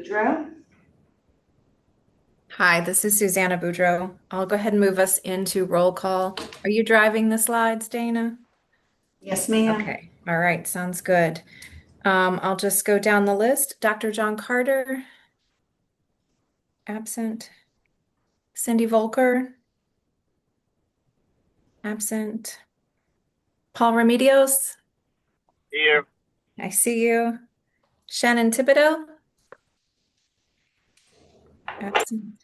Boudreau. Hi, this is Susanna Boudreau. I'll go ahead and move us into roll call. Are you driving the slides, Dana? Yes, ma'am. Okay, all right, sounds good. I'll just go down the list. Dr. John Carter, absent. Cindy Volker, absent. Paul Remedios, Here. I see you. Shannon Thibodeau, absent.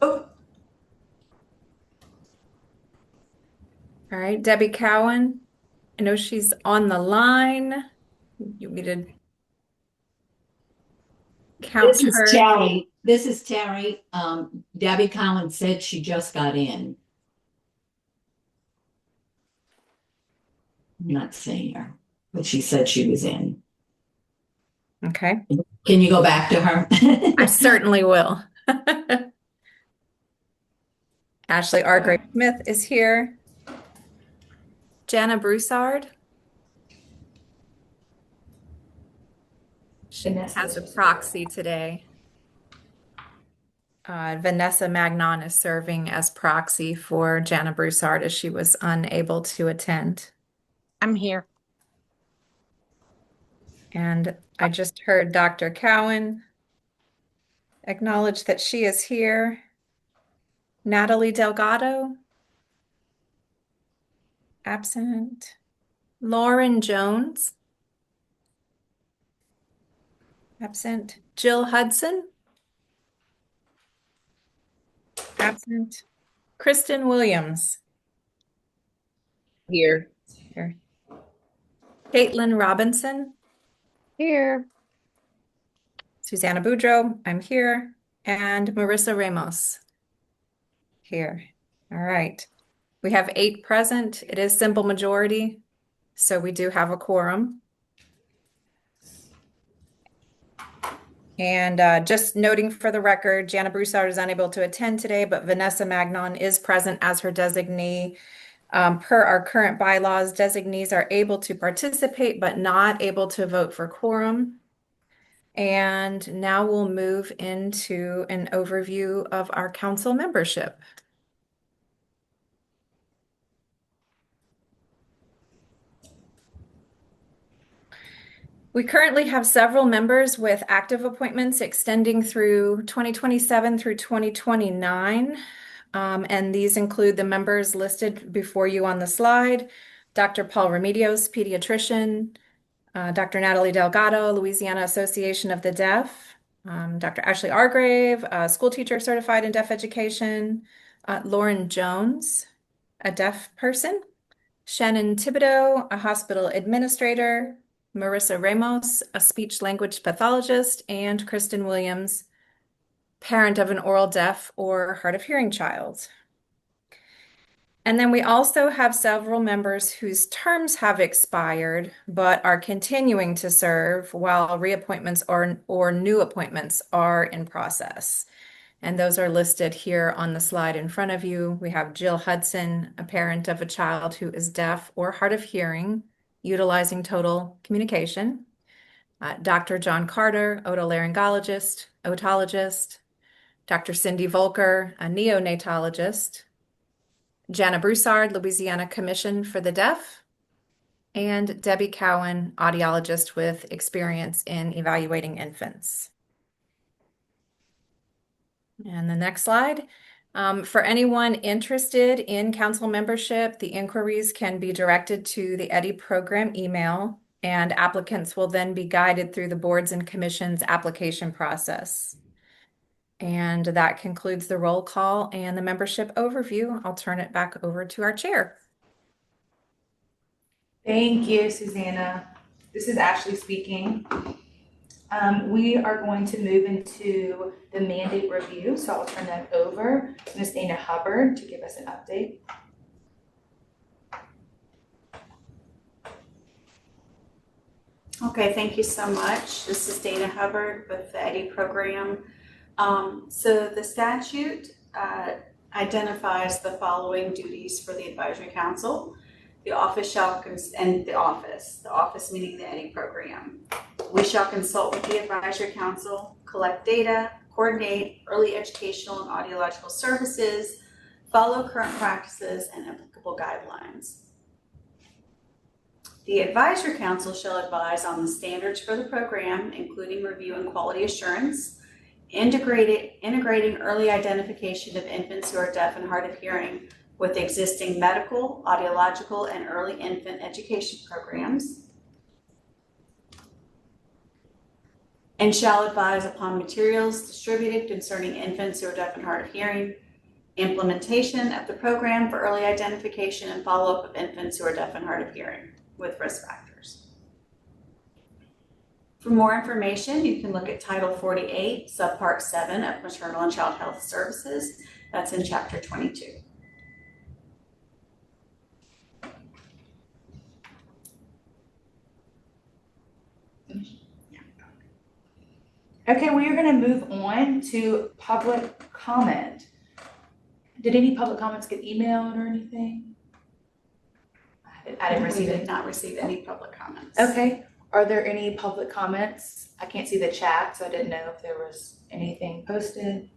Oh, All right, Debbie Cowan, I know she's on the line. You want me to count This is her? Terry. This is Terry. Debbie Collins said she just got in. I'm not seeing her, but she said she was in. Okay, Can you go back to her? I certainly will. Ashley Argrave Smith is here. Jana Broussard. She has a proxy today. Vanessa Magnon is serving as proxy for Jana Broussard as she was unable to attend. I'm here. And I just heard Dr. Cowan acknowledge that she is here. Natalie Delgado, absent. Lauren Jones, absent. Jill Hudson, absent. Kristen Williams, Here. here. Caitlin Robinson, Here. Susanna Boudreau, I'm here, and Marissa Ramos, here. All right. We have 8 present. It is simple majority, so we do have a quorum. And just noting for the record, Jana Broussard is unable to attend today, but Vanessa Magnon is present as her designee. Per our current bylaws, designees are able to participate, but not able to vote for quorum. And now we'll move into an overview of our council membership. We currently have several members with active appointments extending through 2027 through 2029. And these include the members listed before you on the slide: Dr. Paul Remedios, pediatrician, Dr. Natalie Delgado, Louisiana Association of the Deaf, Dr. Ashley Argrave, a school teacher certified in deaf education, Lauren Jones, a deaf person, Shannon Thibodeau, a hospital administrator, Marissa Ramos, a speech language pathologist, and Kristen Williams, parent of an oral deaf or hard of hearing child. And then we also have several members whose terms have expired but are continuing to serve while reappointments or new appointments are in process. And those are listed here on the slide in front of you. We have Jill Hudson, a parent of a child who is deaf or hard of hearing, utilizing total communication. Dr. John Carter, otolaryngologist, otologist. Dr. Cindy Volker, a neonatologist. Jana Broussard, Louisiana Commission for the Deaf. And Debbie Cowan, audiologist with experience in evaluating infants. And the next slide. For anyone interested in council membership, the inquiries can be directed to the EDI program email, and applicants will then be guided through the boards and commissions application process. And that concludes the roll call and the membership overview. I'll turn it back over to our chair. thank you, Susanna. This is Ashley speaking. We are going to move into the mandate review, so I'll turn that over to Ms. Dana Hubbard to give us an update. Okay, thank you so much. This is Dana Hubbard with the EDI program. So the statute identifies the following duties for the advisory council. The office meaning the EDI program. We shall consult with the advisory council, collect data, coordinate early educational and audiological services, follow current practices and applicable guidelines. The advisory council shall advise on the standards for the program, including review and quality assurance, integrating early identification of infants who are deaf and hard of hearing with existing medical, audiological, and early infant education programs, and shall advise upon materials distributed concerning infants who are deaf and hard of hearing, implementation of the program for early identification and follow-up of infants who are deaf and hard of hearing with risk factors. For more information, you can look at Title 48, Subpart 7 of Maternal and Child Health Services. That's in Chapter 22. Okay, we are gonna move on to public comment. Did any public comments get emailed or anything? I didn't receive We it. did not receive any public comments. Okay, are there any public comments? I can't see the chat, so I didn't know if there was anything posted.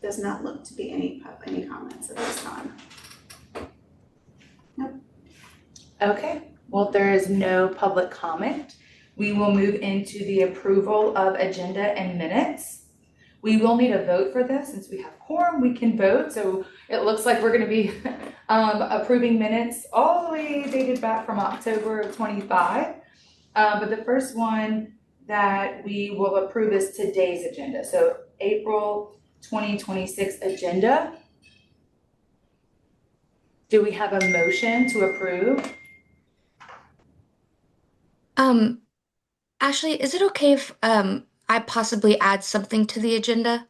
Does not look to be any comments at this time. Okay, well, if there is no public comment, we will move into the approval of agenda and minutes. We will need a vote for this. Since we have quorum, we can vote. So it looks like we're gonna be approving minutes all the way dated back from October of 25. But the first one that we will approve is today's agenda. So April 2026 agenda. Do we have a motion to approve? Ashley, is it okay if I possibly add something to the agenda?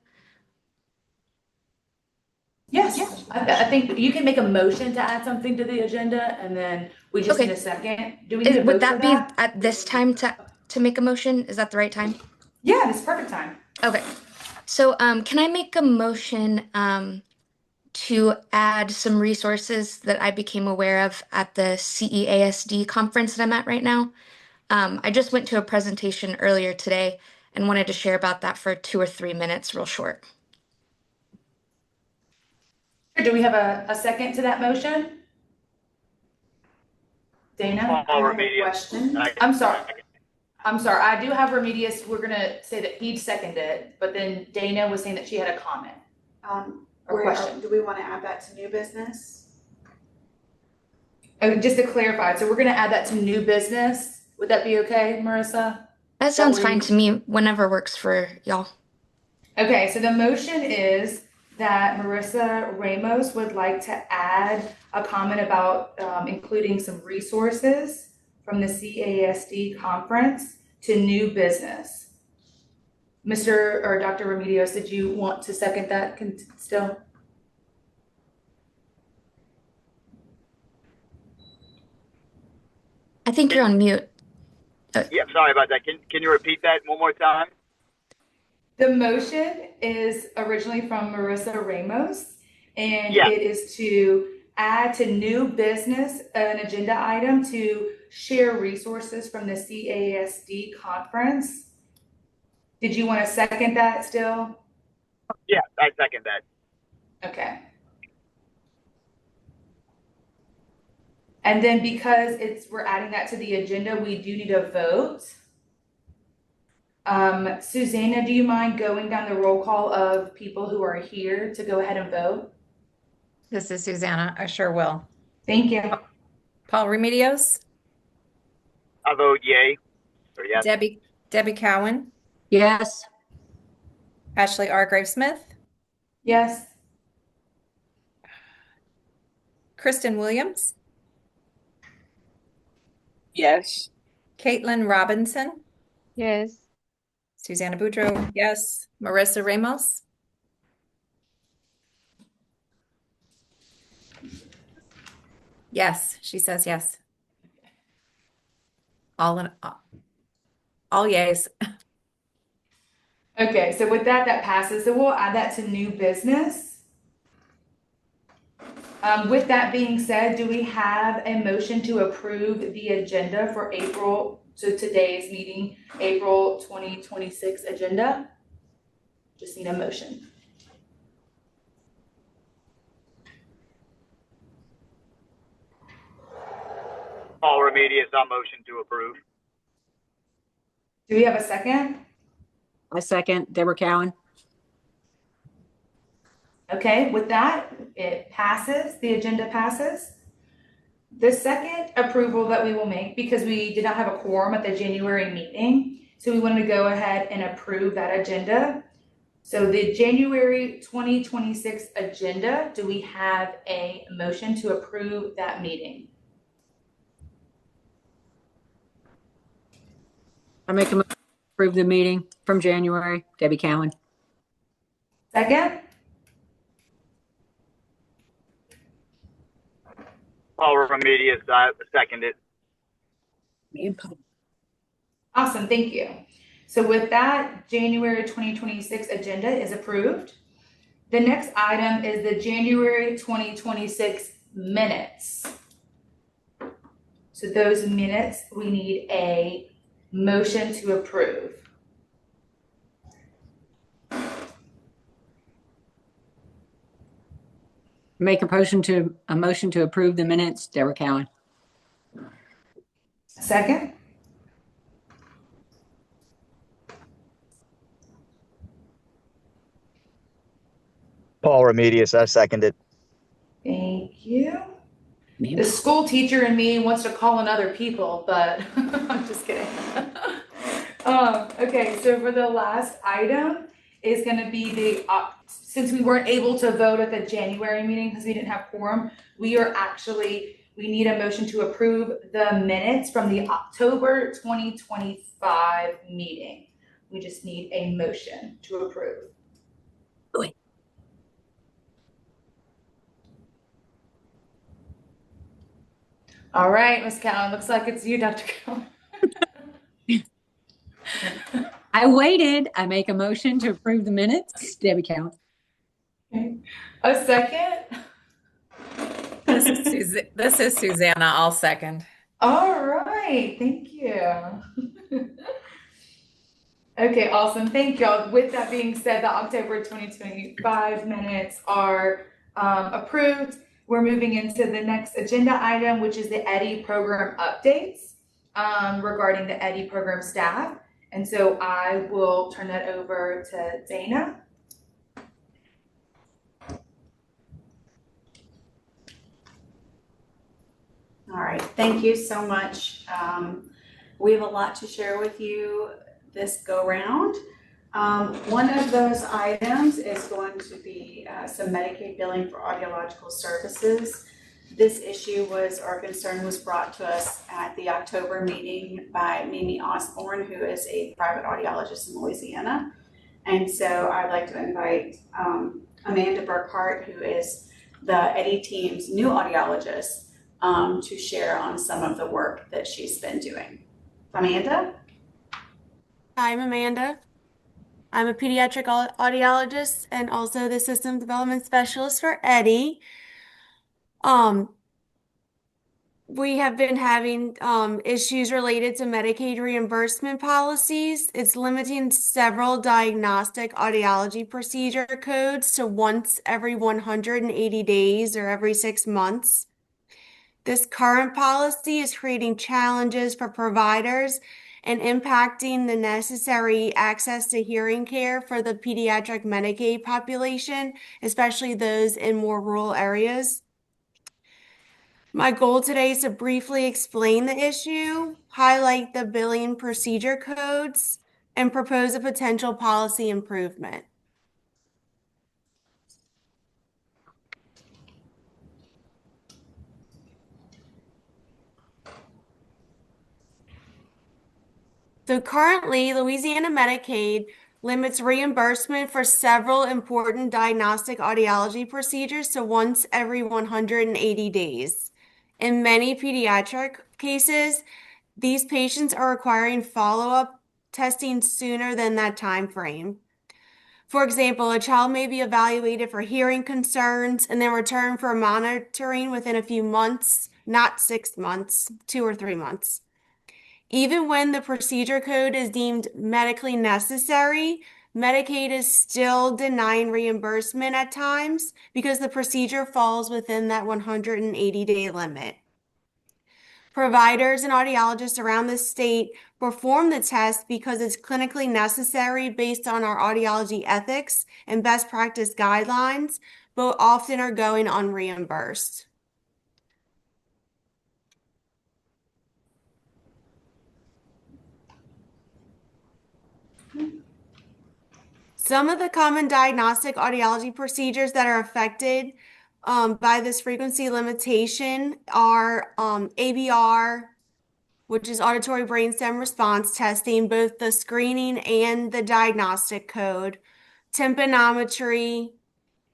Yes, I think you can make a motion to add something to the agenda and then we just need a second. Do we need a vote Would for that be that? at this time to make a motion? Is that the right time? Yeah, this is perfect time. Okay. So can I make a motion to add some resources that I became aware of at the CEASD conference that I'm at right now? I just went to a presentation earlier today and wanted to share about that for 2 or 3 minutes, real short. Do we have a second to that motion? Dana? I have a question. I'm sorry. I do have Remedius. We're gonna say that he seconded it, but then Dana was saying that she had a comment or question. Do we want to add that to new business? Just to clarify, so we're gonna add that to new business. Would that be okay, Marissa? That sounds where fine you- to me, whenever works for y'all. Okay, so the motion is that Marissa Ramos would like to add a comment about including some resources from the CASD conference to new business. Mr. or Dr. Remedios, did you want to second that still? I think you're on mute. Yeah, sorry about that. Can you repeat that one more time? The motion is originally from Marissa Ramos, and Yeah. it is to add to new business an agenda item to share resources from the CASD conference. Did you want to second that still? Yeah, I second that. Okay. And then because we're adding that to the agenda, we do need a vote. Susanna, do you mind going down the roll call of people who are here to go ahead and vote? This is Susanna. I sure will. Thank you. Paul Remedios, I vote yay. Or yes. Debbie Cowan, Yes. Ashley R. Gravesmith, Yes. Kristen Williams, Yes. Caitlin Robinson, Yes. Susanna Boudreau, yes. Marissa Ramos, yes. She says yes. All yays. Okay, so with that passes. So we'll add that to new business. With that being said, do we have a motion to approve the agenda for today's meeting, April 2026 agenda? Just need a motion. Paul Remedios, I'll motion to approve. Do we have a second? I second. Deborah Cowan. Okay, with that, it passes, the agenda passes. The second approval that we will make, because we did not have a quorum at the January meeting, so we wanted to go ahead and approve that agenda. So the January 2026 agenda, do we have a motion to approve that meeting? I make a motion to approve the meeting from January. Debbie Cowan. Second? Paul Remedios, I second it. Awesome, thank you. So with that, January 2026 agenda is approved. The next item is the January 2026 minutes. So those minutes, we need a motion to approve. Make a motion to approve the minutes. Deborah Cowan. Second? Paul Remedios, I second it. Thank you. The school teacher in me wants to call in other people, but I'm just kidding. Okay, so for the last item is going to be since we weren't able to vote at the January meeting because we didn't have quorum, we need a motion to approve the minutes from the October 2025 meeting. We just need a motion to approve. All right, Ms. Cowan, looks like it's you, Dr. Cowan. I waited. I make a motion to approve the minutes. Debbie Cowan. Okay. A second? This is Susanna. I'll second. All right, thank you. Okay, awesome. Thank y'all. With that being said, the October 2025 minutes are approved. We're moving into the next agenda item, which is the EDDI program updates regarding the EDDI program staff. And so I will turn that over to Dana. All right, thank you so much. We have a lot to share with you this go round. One of those items is going to be some Medicaid billing for audiological services. This concern was brought to us at the October meeting by Mimi Osborne, who is a private audiologist in Louisiana. And so I'd like to invite Amanda Burkhart, who is the EDDI team's new audiologist, to share on some of the work that she's been doing. Amanda? Hi, I'm Amanda. I'm a pediatric audiologist and also the system development specialist for EDDI. We have been having issues related to Medicaid reimbursement policies. It's limiting several diagnostic audiology procedure codes to once every 180 days or every 6 months. This current policy is creating challenges for providers and impacting the necessary access to hearing care for the pediatric Medicaid population, especially those in more rural areas. My goal today is to briefly explain the issue, highlight the billing procedure codes, and propose a potential policy improvement. So currently, Louisiana Medicaid limits reimbursement for several important diagnostic audiology procedures to once every 180 days. In many pediatric cases, these patients are requiring follow-up testing sooner than that time frame. For example, a child may be evaluated for hearing concerns and then returned for monitoring within a few months, not 6 months, 2 or 3 months. Even when the procedure code is deemed medically necessary, Medicaid is still denying reimbursement at times because the procedure falls within that 180-day limit. Providers and audiologists around the state perform the test because it's clinically necessary based on our audiology ethics and best practice guidelines, but often are going unreimbursed. Some of the common diagnostic audiology procedures that are affected by this frequency limitation are ABR, which is auditory brainstem response testing, both the screening and the diagnostic code, tympanometry,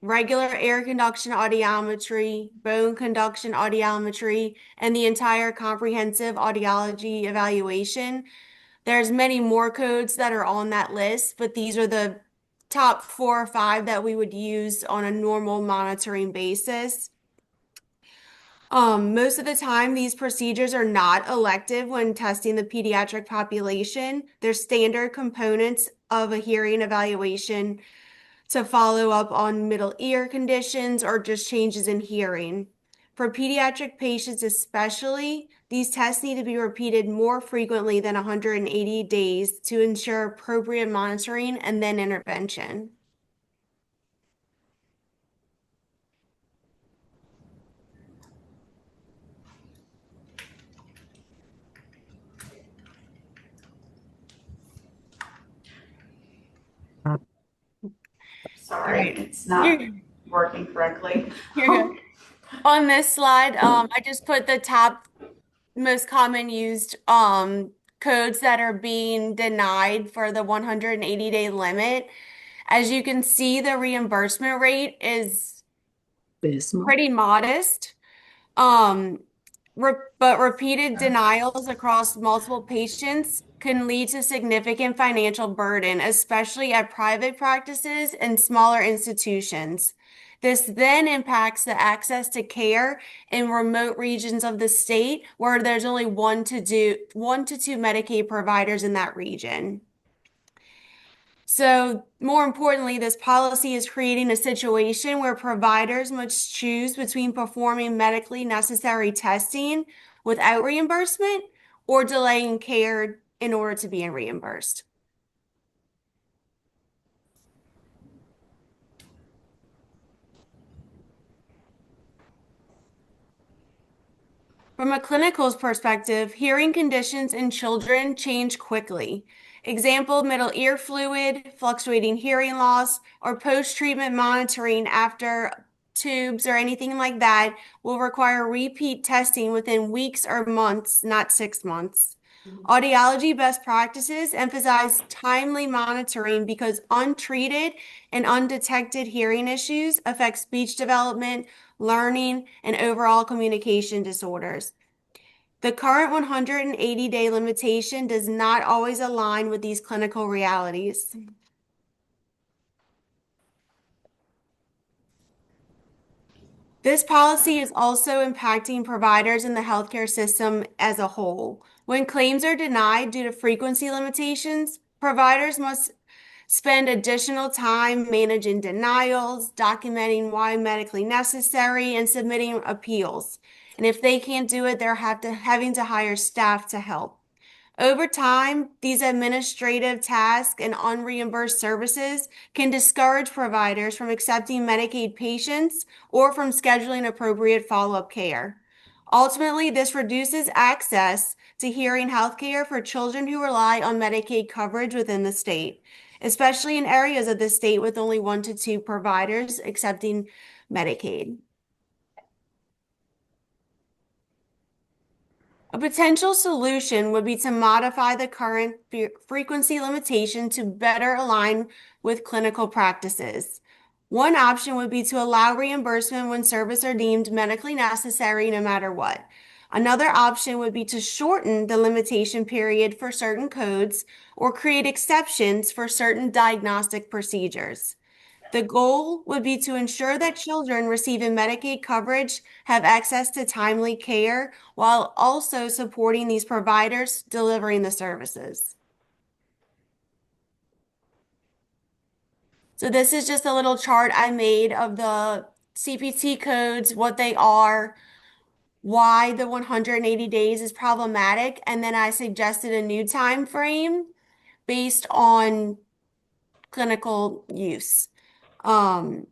regular air conduction audiometry, bone conduction audiometry, and the entire comprehensive audiology evaluation. There's many more codes that are on that list, but these are the top 4 or 5 that we would use on a normal monitoring basis. Most of the time, these procedures are not elective when testing the pediatric population. They're standard components of a hearing evaluation to follow up on middle ear conditions or just changes in hearing. For pediatric patients especially, these tests need to be repeated more frequently than 180 days to ensure appropriate monitoring and then intervention. Sorry, it's not working correctly. You're good. On this slide, I just put the top most common used codes that are being denied for the 180-day limit. As you can see, the reimbursement rate is pretty modest. But repeated denials across multiple patients can lead to significant financial burden, especially at private practices and smaller institutions. This then impacts the access to care in remote regions of the state where there's only 1 to 2 Medicaid providers in that region. So, more importantly, this policy is creating a situation where providers must choose between performing medically necessary testing without reimbursement or delaying care in order to be reimbursed. From a clinical perspective, hearing conditions in children change quickly. Example, middle ear fluid, fluctuating hearing loss, or post-treatment monitoring after tubes or anything like that will require repeat testing within weeks or months, not 6 months. Audiology best practices emphasize timely monitoring because untreated and undetected hearing issues affect speech development, learning, and overall communication disorders. The current 180-day limitation does not always align with these clinical realities. This policy is also impacting providers in the healthcare system as a whole. When claims are denied due to frequency limitations, providers must spend additional time managing denials, documenting why medically necessary, and submitting appeals. And if they can't do it, they're having to hire staff to help. Over time, these administrative tasks and unreimbursed services can discourage providers from accepting Medicaid patients or from scheduling appropriate follow-up care. Ultimately, this reduces access to hearing health care for children who rely on Medicaid coverage within the state, especially in areas of the state with only 1 to 2 providers accepting Medicaid. A potential solution would be to modify the current frequency limitation to better align with clinical practices. One option would be to allow reimbursement when services are deemed medically necessary no matter what. Another option would be to shorten the limitation period for certain codes or create exceptions for certain diagnostic procedures. The goal would be to ensure that children receiving Medicaid coverage have access to timely care while also supporting these providers delivering the services. So this is just a little chart I made of the CPT codes, what they are, why the 180 days is problematic, and then I suggested a new time frame based on clinical use. And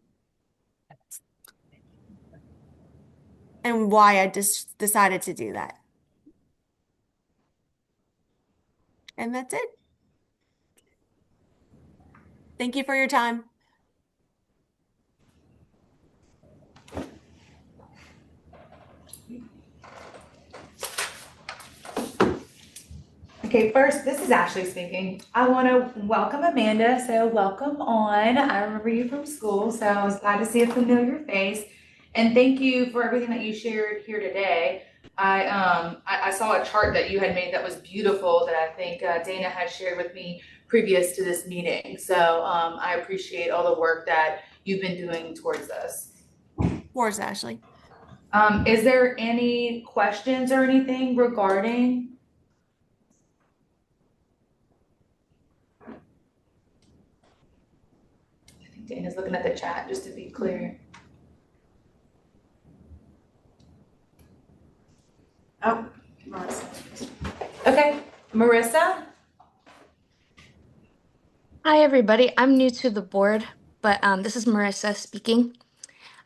why I just decided to do that. And that's it. Thank you for your time. Okay, first, this is Ashley speaking. I want to welcome Amanda. So welcome on. I remember you from school, so I was glad to see a familiar face. And thank you for everything that you shared here today. I saw a chart that you had made that was beautiful that I think Dana had shared with me previous to this meeting. So I appreciate all the work that you've been doing towards this. Of course, Ashley. Is there any questions or anything regarding? I think Dana's looking at the chat just to be clear. Oh, Marissa. Okay, Marissa? Hi, everybody. I'm new to the board, but this is Marissa speaking.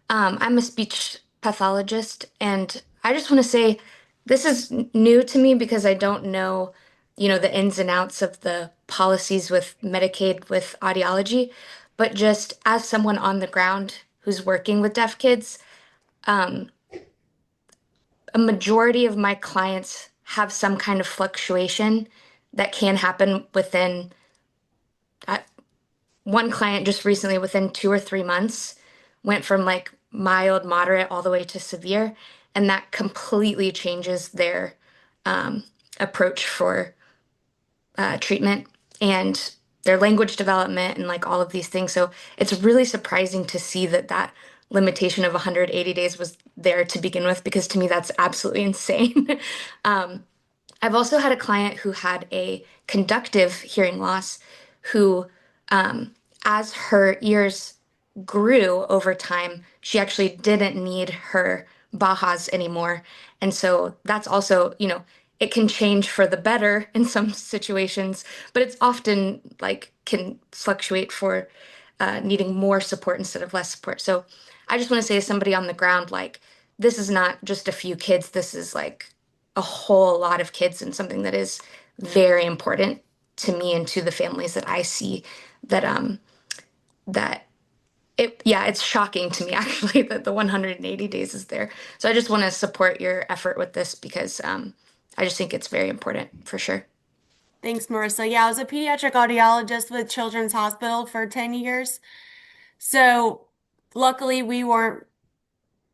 I'm a speech pathologist, and I just want to say this is new to me because I don't know, the ins and outs of the policies with Medicaid with audiology, but just as someone on the ground who's working with deaf kids, a majority of my clients have some kind of fluctuation that can happen within one client just recently within 2 or 3 months went from like mild, moderate, all the way to severe. And that completely changes their approach for treatment and their language development and like all of these things. So it's really surprising to see that limitation of 180 days was there to begin with, because to me, that's absolutely insane. I've also had a client who had a conductive hearing loss who, as her ears grew over time, she actually didn't need her Bajas anymore. And so that's also, it can change for the better in some situations, but it's often like can fluctuate for needing more support instead of less support. So I just want to say, as somebody on the ground, like, this is not just a few kids, this is like a whole lot of kids, and something that is very important to me and to the families that I see, that it's shocking to me actually that the 180 days is there. So I just want to support your effort with this because I just think it's very important for sure. Thanks, Marissa. Yeah, I was a pediatric audiologist with Children's Hospital for 10 years. So luckily we weren't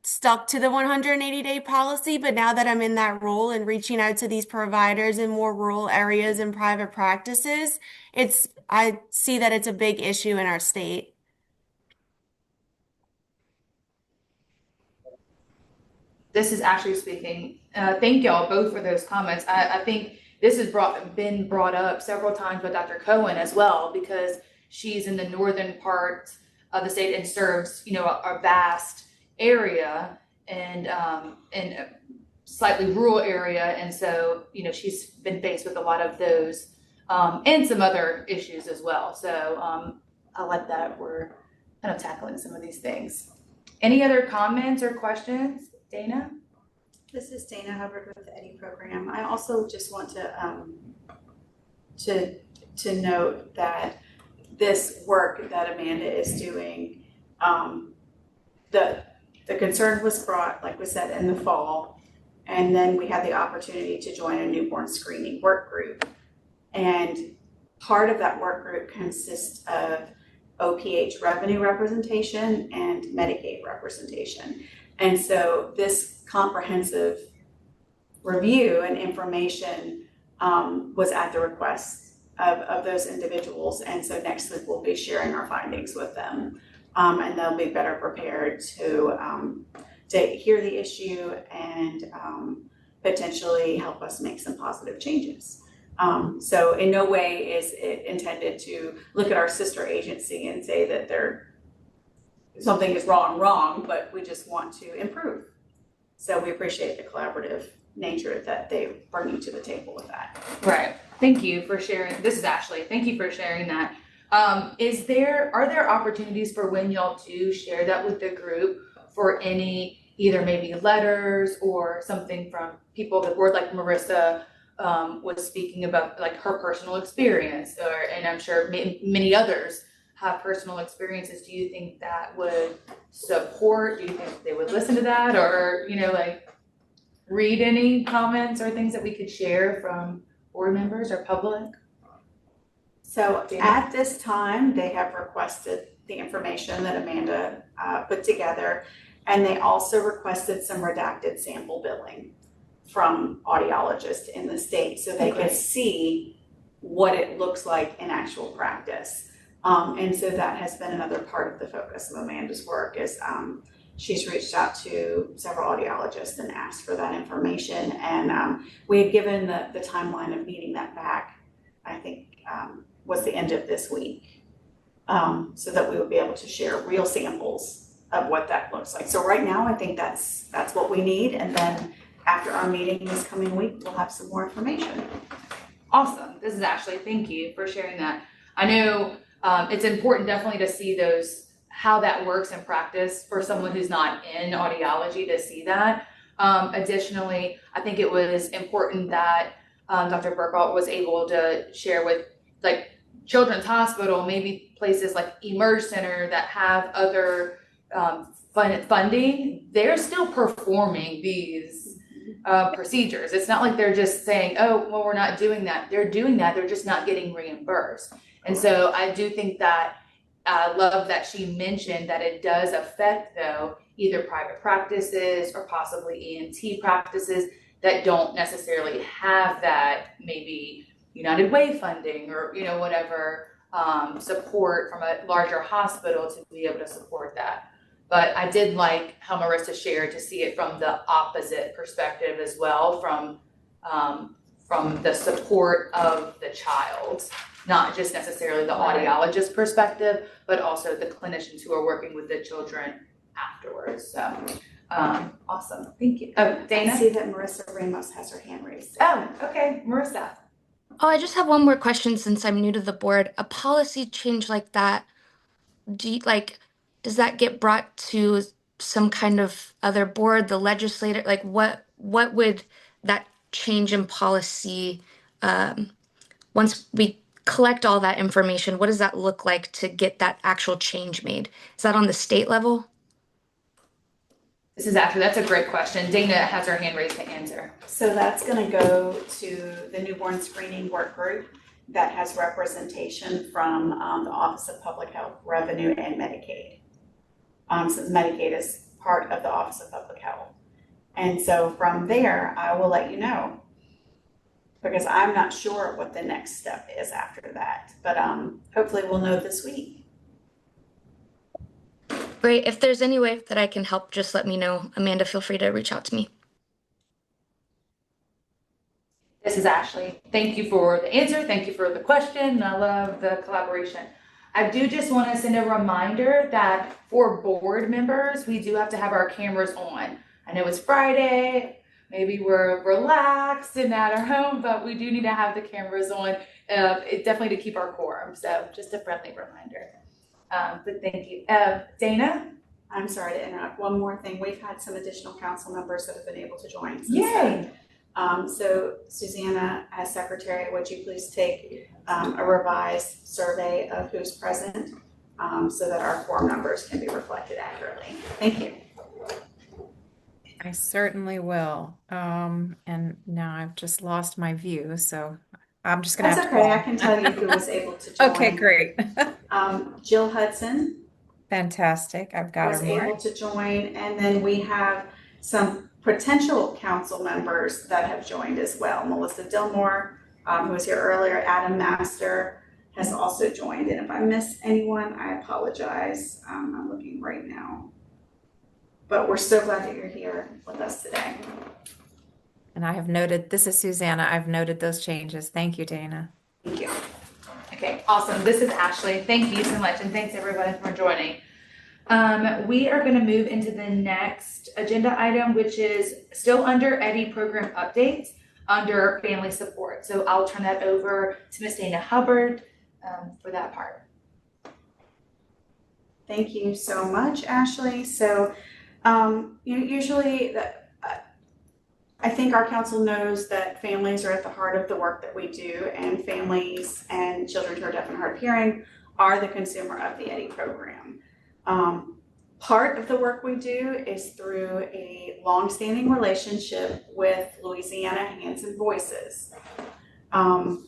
stuck to the 180-day policy, but now that I'm in that role and reaching out to these providers in more rural areas and private practices, I see that it's a big issue in our state. This is Ashley speaking. Thank y'all both for those comments. I think this has been brought up several times by Dr. Cohen as well, because she's in the northern part of the state and serves, a vast area and a slightly rural area. And so, she's been faced with a lot of those and some other issues as well. So I like that we're kind of tackling some of these things. Any other comments or questions? Dana? This is Dana Hubbard with the EDDI program. I also just want to note that this work that Amanda is doing, the concern was brought, like we said, in the fall, and then we had the opportunity to join a newborn screening work group. And part of that work group consists of OPH revenue representation and Medicaid representation. And so this comprehensive review and information was at the request of those individuals. And so next week we'll be sharing our findings with them. And they'll be better prepared to hear the issue and potentially help us make some positive changes. So in no way is it intended to look at our sister agency and say that something is wrong, but we just want to improve. So we appreciate the collaborative nature that they bring to the table with that. Right. Thank you for sharing. This is Ashley. Thank you for sharing that. Are there opportunities for when y'all do share that with the group for any, either maybe letters or something from people of the board, like Marissa was speaking about, like her personal experience, and I'm sure many others have personal experiences. Do you think that would support? Do you think they would listen to that, or like read any comments or things that we could share from board members or public? So at this time, they have requested the information that Amanda put together, and they also requested some redacted sample billing from audiologists in the state so they could see what it looks like in actual practice. And so that has been another part of the focus of Amanda's work is she's reached out to several audiologists and asked for that information. And we had given the timeline of needing that back, I think was the end of this week, so that we would be able to share real samples of what that looks like. So right now, I think that's what we need. And then after our meeting this coming week, we'll have some more information. Awesome. This is Ashley. Thank you for sharing that. I know it's important definitely to see how that works in practice for someone who's not in audiology to see that. Additionally, I think it was important that Dr. Burkalt was able to share with like Children's Hospital, maybe places like Emerge Center that have other funding. They're still performing these procedures. It's not like they're just saying, oh, well, we're not doing that. They're doing that. They're just not getting reimbursed. And so I do think that I love that she mentioned that it does affect, though, either private practices or possibly ENT practices that don't necessarily have that maybe United Way funding or, whatever support from a larger hospital to be able to support that. But I did like how Marissa shared to see it from the opposite perspective as well, from the support of the child, not just necessarily the audiologist perspective, but also the clinicians who are working with the children afterwards. So awesome. Thank you. Oh, Dana? I see that Marissa Ramos has her hand raised. Oh, okay. Marissa. Oh, I just have one more question since I'm new to the board. A policy change like that, does that get brought to some kind of other board, the legislator? Like what would that change in policy, once we collect all that information, what does that look like to get that actual change made? Is that on the state level? This is Ashley. That's a great question. Dana has her hand raised to answer. So that's going to go to the newborn screening work group that has representation from the Office of Public Health, Revenue, and Medicaid. Since Medicaid is part of the Office of Public Health. And so from there, I will let you know, because I'm not sure what the next step is after that, but hopefully we'll know this week. Great. If there's any way that I can help, just let me know. Amanda, feel free to reach out to me. This is Ashley. Thank you for the answer. Thank you for the question. I love the collaboration. I do just want to send a reminder that for board members, we do have to have our cameras on. I know it's Friday, maybe we're relaxed and at our home, but we do need to have the cameras on, definitely to keep our quorum. So just a friendly reminder. But thank you. Dana? I'm sorry to interrupt. One more thing. We've had some additional council members that have been able to join since Yay! then. So Susanna, as secretary, would you please take a revised survey of who's present so that our quorum numbers can be reflected accurately? Thank you. I certainly will. And now I've just lost my view, so I'm just gonna That's have to okay. call. I can tell you who was able to join. Okay, great. Jill Hudson Fantastic. I've got was her able to join, and then we have some potential council members that have joined as well. Melissa Dillmore, who was here earlier, Adam Master has also joined. And if I miss anyone, I apologize. I'm looking right now. But we're so glad that you're here with us today. And I have noted, this is Susanna. I've noted those changes. Thank you, Dana. Thank you. Okay, awesome. This is Ashley. Thank you so much, and thanks everybody for joining. We are going to move into the next agenda item, which is still under EDDI program updates under family support. So I'll turn that over to Miss Dana Hubbard for that part. Thank you so much, Ashley. So, usually I think our council knows that families are at the heart of the work that we do, and families and children who are deaf and hard of hearing are the consumer of the EDDI program. Part of the work we do is through a long-standing relationship with Louisiana Hands and Voices. And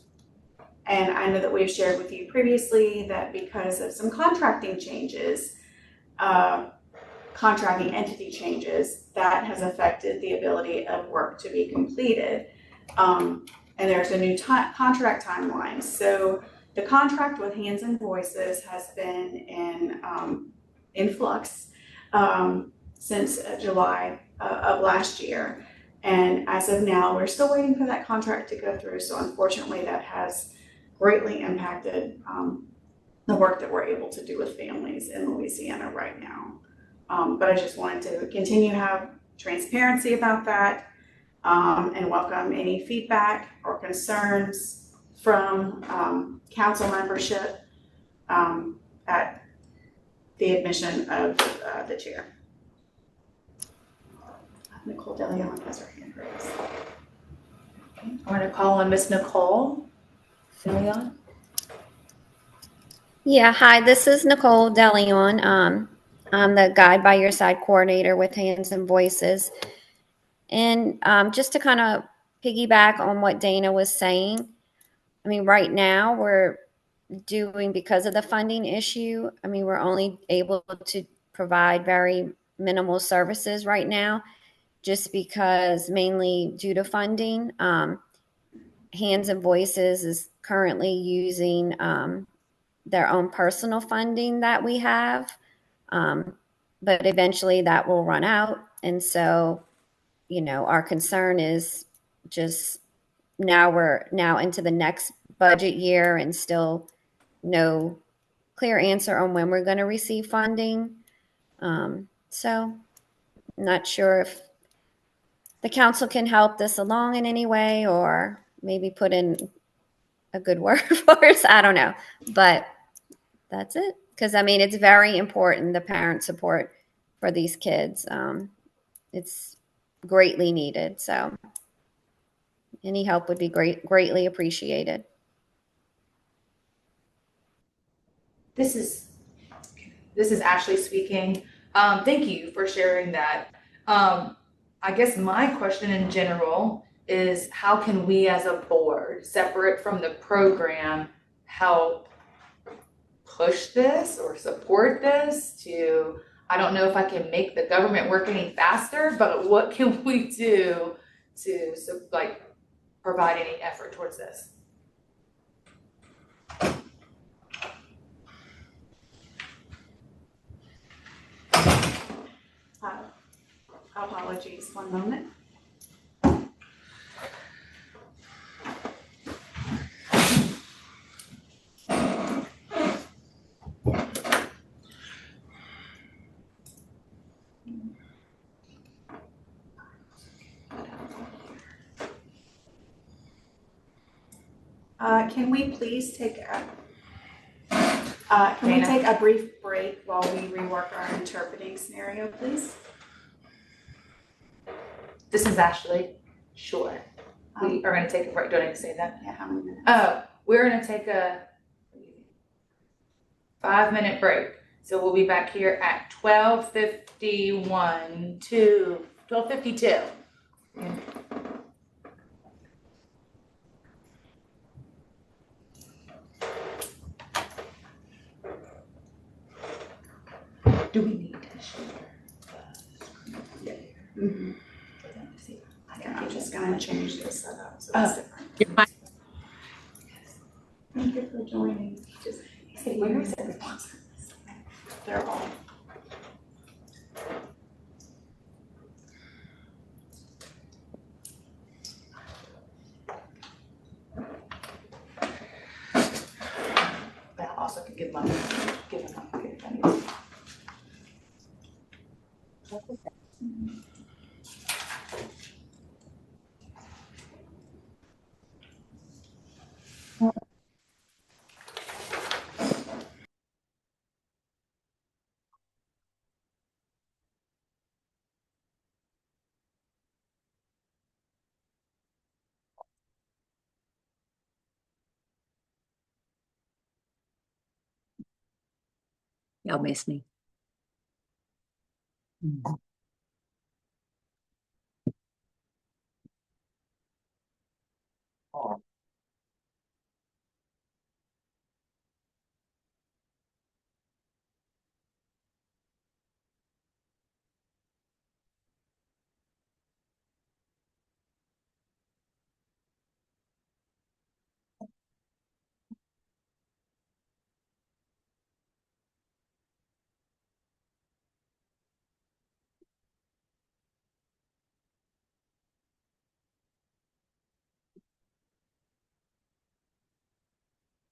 I know that we've shared with you previously that because of some contracting changes, contracting entity changes, that has affected the ability of work to be completed. And there's a new contract timeline. So the contract with Hands and Voices has been in flux since July of last year. And as of now, we're still waiting for that contract to go through. So unfortunately, that has greatly impacted the work that we're able to do with families in Louisiana right now. But I just wanted to continue to have transparency about that and welcome any feedback or concerns from council membership at the admission of the chair. Nicole DeLeon has her hand raised. Okay. I'm going to call on Miss Nicole DeLeon. Yeah, hi, this is Nicole DeLeon. I'm the Guide by Your Side coordinator with Hands and Voices. And just to kind of piggyback on what Dana was saying, I mean, right now we're doing, because of the funding issue, I mean, we're only able to provide very minimal services right now, just because mainly due to funding. Hands and Voices is currently using their own personal funding that we have. But eventually that will run out. And so, our concern is just we're now into the next budget year and still no clear answer on when we're going to receive funding. So not sure if the council can help this along in any way, or maybe put in a good word for us. I don't know, but that's it. Because I mean, it's very important, the parent support for these kids. It's greatly needed. So any help would be greatly appreciated. This is Ashley speaking. Thank you for sharing that. I guess my question in general is, how can we as a board, separate from the program, help push this or support this to, I don't know if I can make the government work any faster, but what can we do to provide any effort towards this? Apologies, one moment. Can we please take a brief break while we rework our interpreting scenario, please? This is Ashley. Sure. We are going to take a break. Do I need to say that? Yeah, how many minutes? Oh, we're going to take a 5-minute break. So we'll be back here at 12:51 to 12:52. Do we need to share the screen? Mm-hmm. gonna change this setup, so it's different. Thank you for joining. Just, hey, where is everyone? They're all. But I also could give them up. Y'all miss me.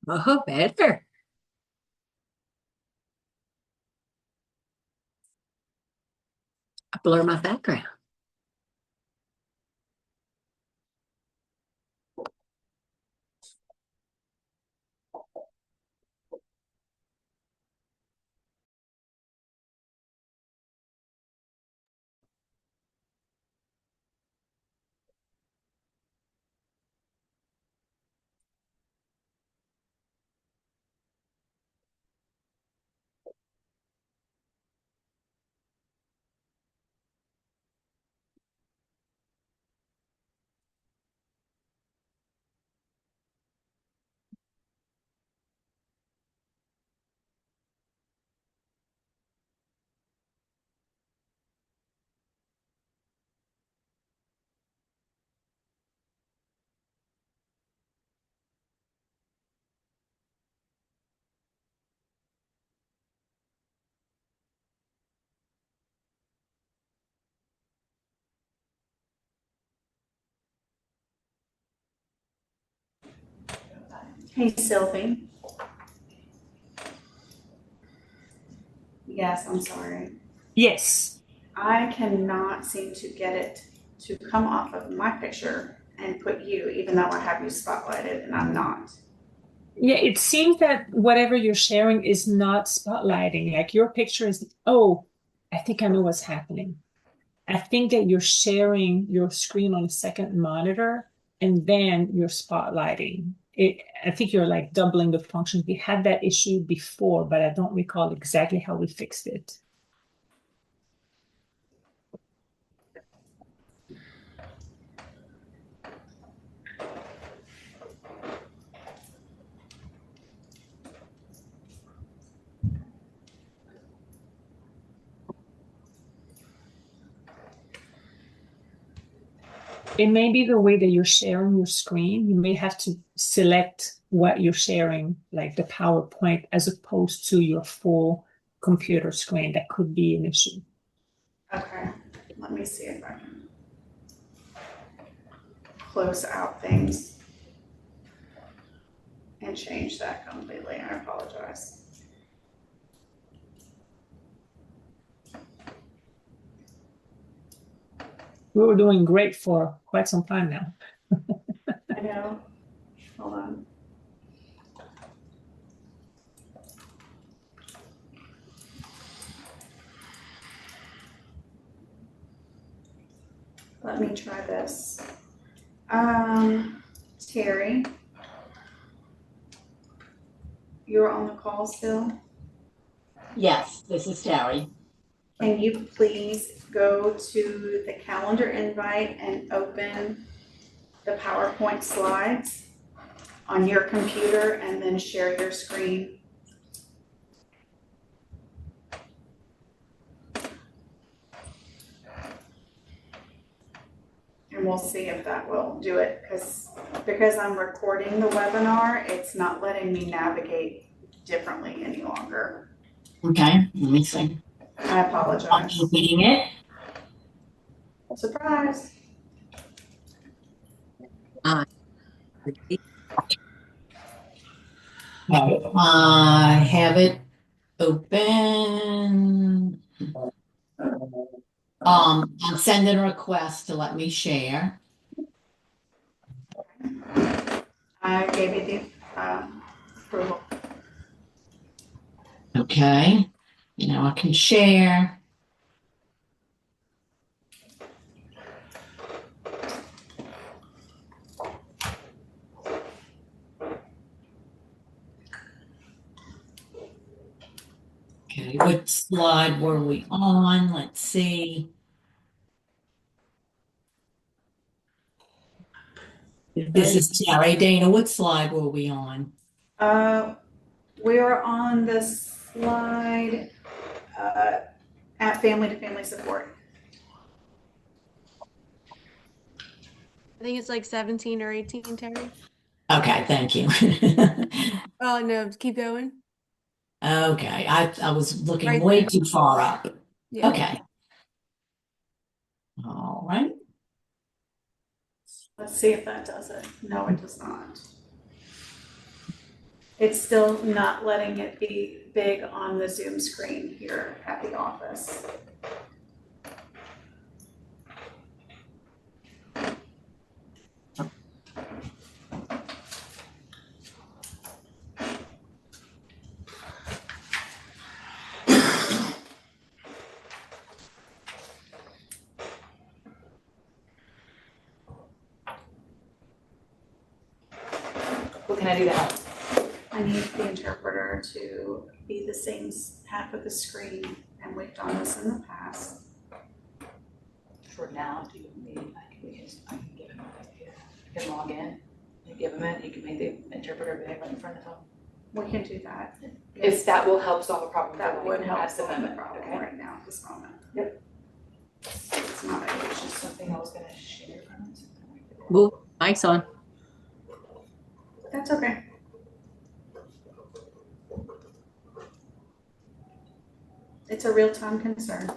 Oh, better. I blur my background. Hey, Sylvie. Yes, I'm sorry. Yes. I cannot seem to get it to come off of my picture and put you, even though I have you spotlighted and I'm not. Yeah, it seems that whatever you're sharing is not spotlighting. Like your picture is, oh, I think I know what's happening. I think that you're sharing your screen on a second monitor and then you're spotlighting. I think you're like doubling the function. We had that issue before, but I don't recall exactly how we fixed it. It may be the way that you're sharing your screen. You may have to select what you're sharing, like the PowerPoint, as opposed to your full computer screen. That could be an issue. Okay, let me see if I can close out things and change that completely. I apologize. We were doing great for quite some time now. I know. Hold on. Let me try this. Terry, you're on the call still? Yes, this is Terry. Can you please go to the calendar invite and open the PowerPoint slides on your computer and then share your screen? And we'll see if that will do it, because I'm recording the webinar, it's not letting me navigate differently any longer. Okay, let me see. I I'm apologize. opening it. Surprise. I have it open. I'm sending a request to let me share. I gave you the approval. Okay, now I can share. Okay, what slide were we on? Let's see. This is Terry. Dana, what slide were we on? We are on the slide at family to family support. I think it's like 17 or 18, Terry. Okay, thank you. Oh, no, keep going. Okay, I was looking Right way there. too far up. Yeah. Okay. All right. Let's see if that does it. No, it does not. It's still not letting it be big on the Zoom screen here at the office. What can I do to help? I need the interpreter to be the same half of the screen, and we've done this in the past. For now, do you need, I can give him I can log in and give him it, he can make the interpreter big right in front of him. We can do that. If that will help solve a problem. That would help That's the solve the moment, problem okay? right now at this moment. Yep. It's not a It's just something I was gonna share from it. Move, mic's on. That's okay. It's a real-time concern.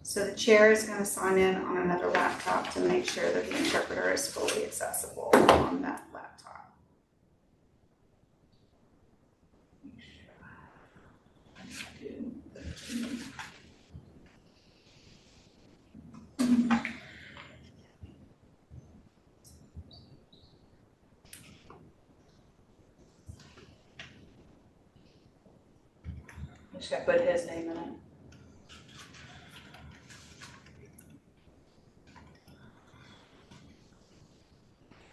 So the chair is going to sign in on another laptop to make sure that the interpreter is fully accessible on that laptop. I'm just gonna put his name in it.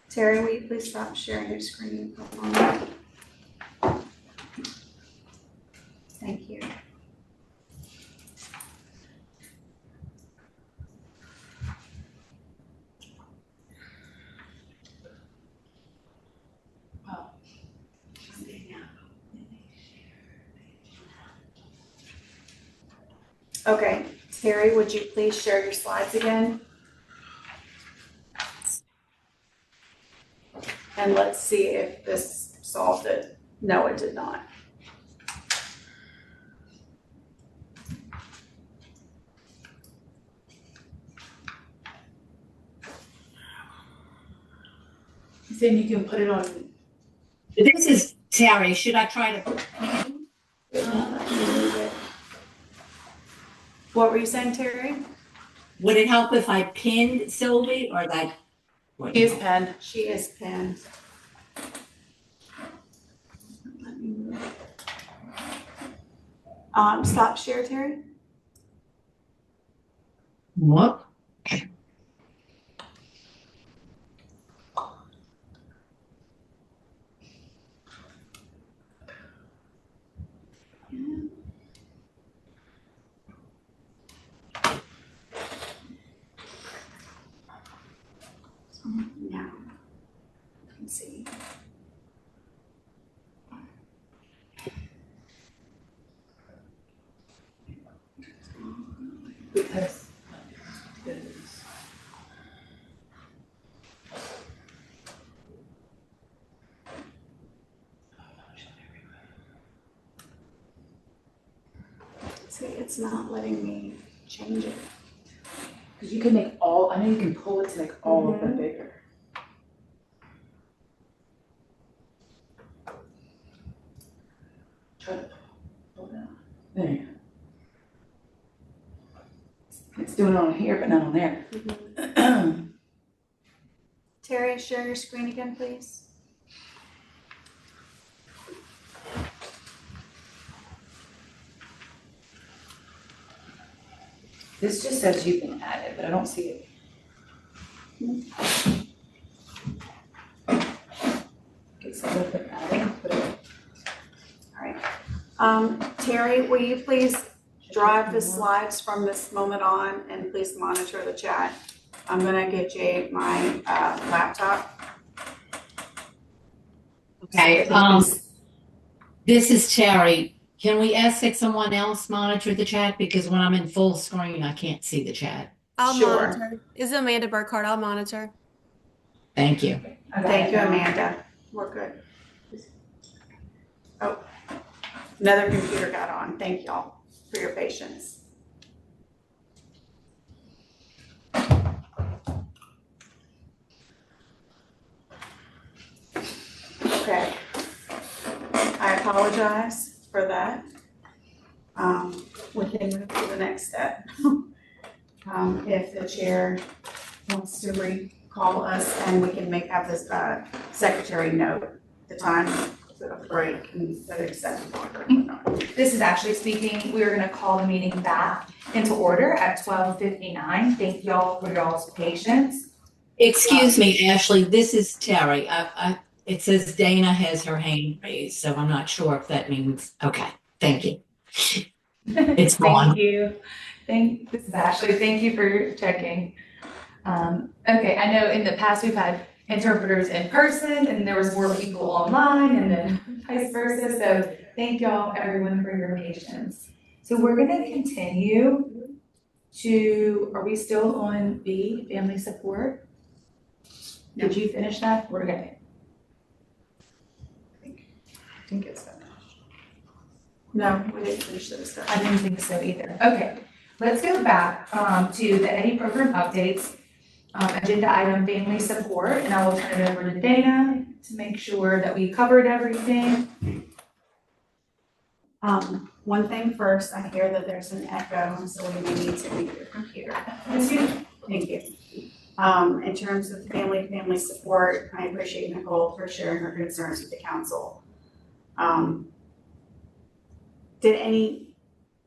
Terry, will you please stop sharing your screen for a moment? Thank you. Oh. Okay, Terry, would you please share your slides again? And let's see if this solved it. No, it did not. Then you can put it on. This is Terry. Should I try to? What were you saying, Terry? Would it help if I pinned Sylvie or that? She is pinned. She is pinned. Stop share, Terry. What? Now, you can see. it's not letting me change it. Because you can make all, I know you can pull it to make all of them bigger. Try to pull down. There you go. It's doing it on here, but not on there. Terry, share your screen again, please. This just says you can add it, but I don't see it. Get some of it added, put it. All right. Terry, will you please drive the slides from this moment on and please monitor the chat? I'm gonna get Jay my laptop. Okay, this is Terry. Can we ask that someone else monitor the chat? Because when I'm in full screen, I can't see the chat. I'll Sure. monitor. Is Amanda Burkhardt? I'll monitor. Thank you. Thank you, Amanda. We're good. Oh, another computer got on. Thank y'all for your patience. Okay. I apologize for that. We can move to the next step. If the chair wants to recall us and we can have this secretary note the time of break and whether it's 7 o'clock or not. This is Ashley speaking. We are gonna call the meeting back into order at 12:59. Thank y'all for y'all's patience. Excuse me, Ashley, this is Terry. It says Dana has her hand raised, so I'm not sure if that means, okay, thank you. It's Thank on. you. This is Ashley. Thank you for checking. Okay, I know in the past we've had interpreters in person and there was more people online and then vice versa. So thank y'all everyone for your patience. So we're gonna continue to, are we still on B, family support? Did you finish that? We're gonna. I think it's finished. No, we didn't finish the discussion. I didn't think so either. Okay, let's go back to the EDDI program updates. Agenda item family support, and I will turn it over to Dana to make sure that we covered everything. One thing first, I hear that there's an echo, so we may need to mute your computer. Thank you. In terms of family support, I appreciate Nicole for sharing her concerns with the council. Did any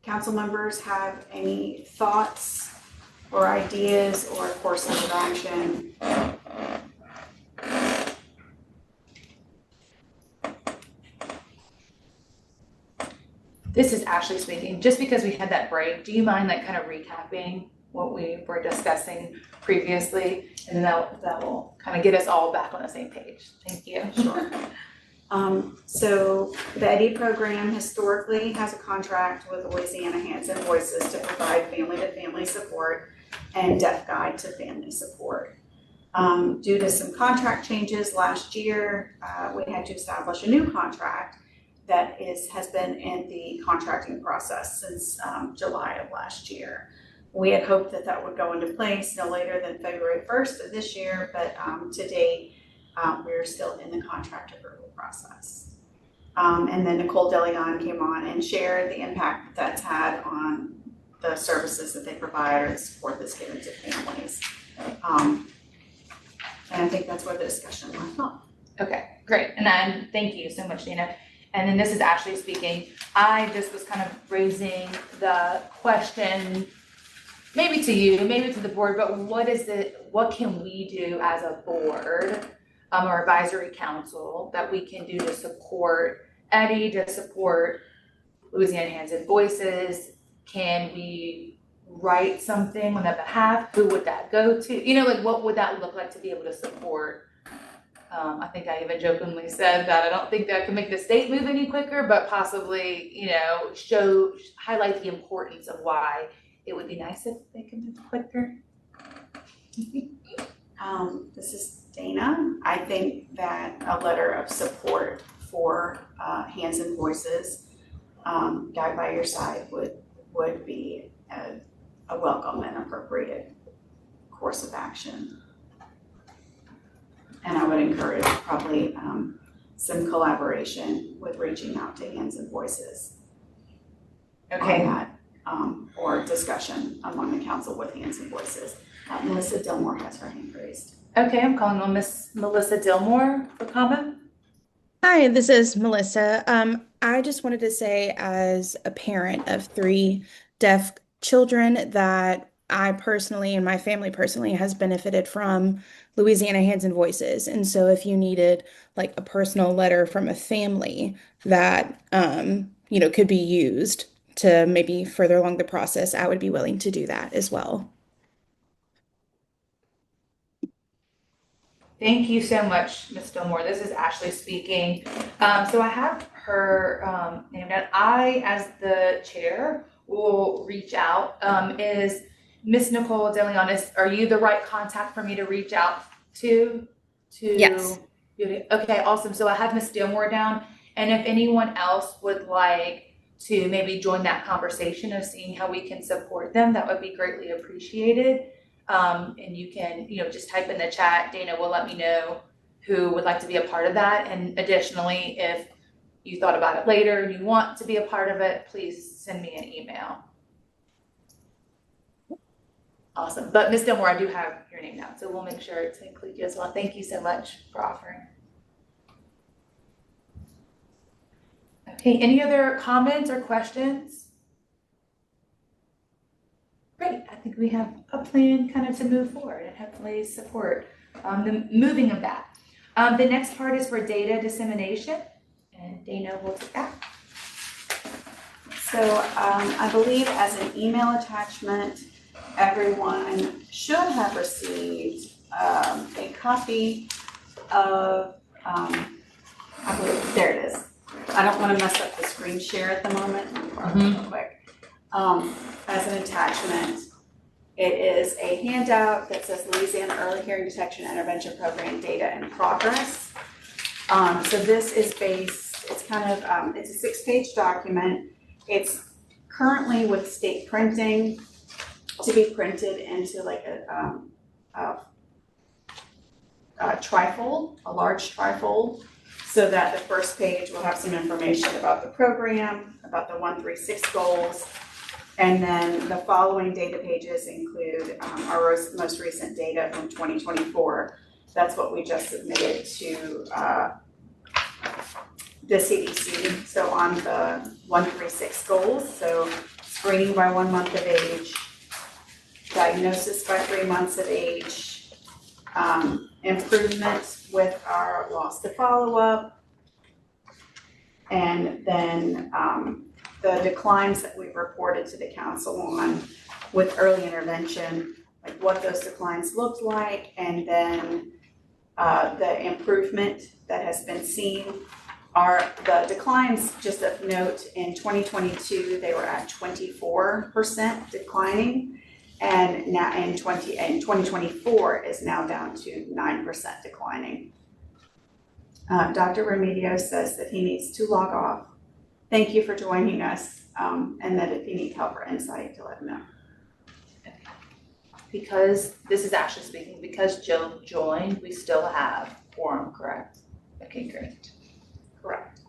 council members have any thoughts or ideas or course of action? This is Ashley speaking. Just because we had that break, do you mind like kind of recapping what we were discussing previously? And then that will kind of get us all back on the same page. Thank you. Sure. So the EDDI program historically has a contract with Louisiana Hands and Voices to provide family-to-family support and deaf guide to family support. Due to some contract changes last year, we had to establish a new contract that has been in the contracting process since July of last year. We had hoped that would go into place no later than February 1st of this year, but to date, we're still in the contract approval process. And then Nicole DeLeon came on and shared the impact that's had on the services that they provide or the support that's given to families. And I think that's where the discussion went on. Okay, great. And then thank you so much, Dana. And then this is Ashley speaking. I just was kind of raising the question, maybe to you, maybe to the board, but what can we do as a board or advisory council that we can do to support EDDI, to support Louisiana Hands and Voices? Can we write something on their behalf? Who would that go to? You know, like what would that look like to be able to support? I think I even jokingly said that I don't think that can make the state move any quicker, but possibly, you know, highlight the importance of why it would be nice if they could move quicker. This is Dana. I think that a letter of support for Hands and Voices, Guide by Your Side would welcome and appropriate course of action. And I would encourage probably some collaboration with reaching out to Hands and Voices Okay. on that, or discussion among the council with Hands and Voices. Melissa Dillmore has her hand raised. Okay, I'm calling on Miss Melissa Dillmore for comment. Hi, this is Melissa. I just wanted to say, as a parent of 3 deaf children, that I personally and my family personally has benefited from Louisiana Hands and Voices. And so if you needed like a personal letter from a family that could be used to maybe further along the process, I would be willing to do that as well. Thank you so much, Ms. Dillmore. This is Ashley speaking. So I have her name down. I, as the chair, will reach out. Is Miss Nicole DeLeon, are you the right contact for me to reach out to? Yes. Okay, awesome. So I have Miss Dillmore down. And if anyone else would like to maybe join that conversation of seeing how we can support them, that would be greatly appreciated. And you can, just type in the chat. Dana will let me know who would like to be a part of that. And additionally, if you thought about it later and you want to be a part of it, please send me an email. Awesome. But Ms. Dillmore, I do have your name now, so we'll make sure to include you as well. Thank you so much for offering. Okay, any other comments or questions? Great, I think we have a plan kind of to move forward and hopefully support the moving of that. The next part is for data dissemination, and Dana will take that. So I believe as an email attachment, everyone should have received a copy of, I believe, there it is. I don't want to mess up the screen share at the moment. Let me borrow it real quick. As an attachment, it is a handout that says Louisiana Early Hearing Detection and Intervention Program Data in Progress. So this is based, it's kind of, it's a 6-page document. It's currently with state printing to be printed into like a trifold, a large trifold, so that the first page will have some information about the program, about the 136 goals, and then the following data pages include our most recent data from 2024. That's what we just submitted to the CDC. So on the 136 goals, so screening by 1 month of age, diagnosis by 3 months of age, improvement with our loss to follow-up, and then the declines that we've reported to the council on with early intervention, like what those declines looked like, and then the improvement that has been seen. Are the declines, just of note, in 2022, they were at 24% declining, and now in 2024 is now down to 9% declining. Dr. Remedio says that he needs to log off. Thank you for joining us, and that if you need help or insight, to let him know. Because this is Ashley speaking, because Jill joined, we still have quorum, correct? Okay, great. Correct.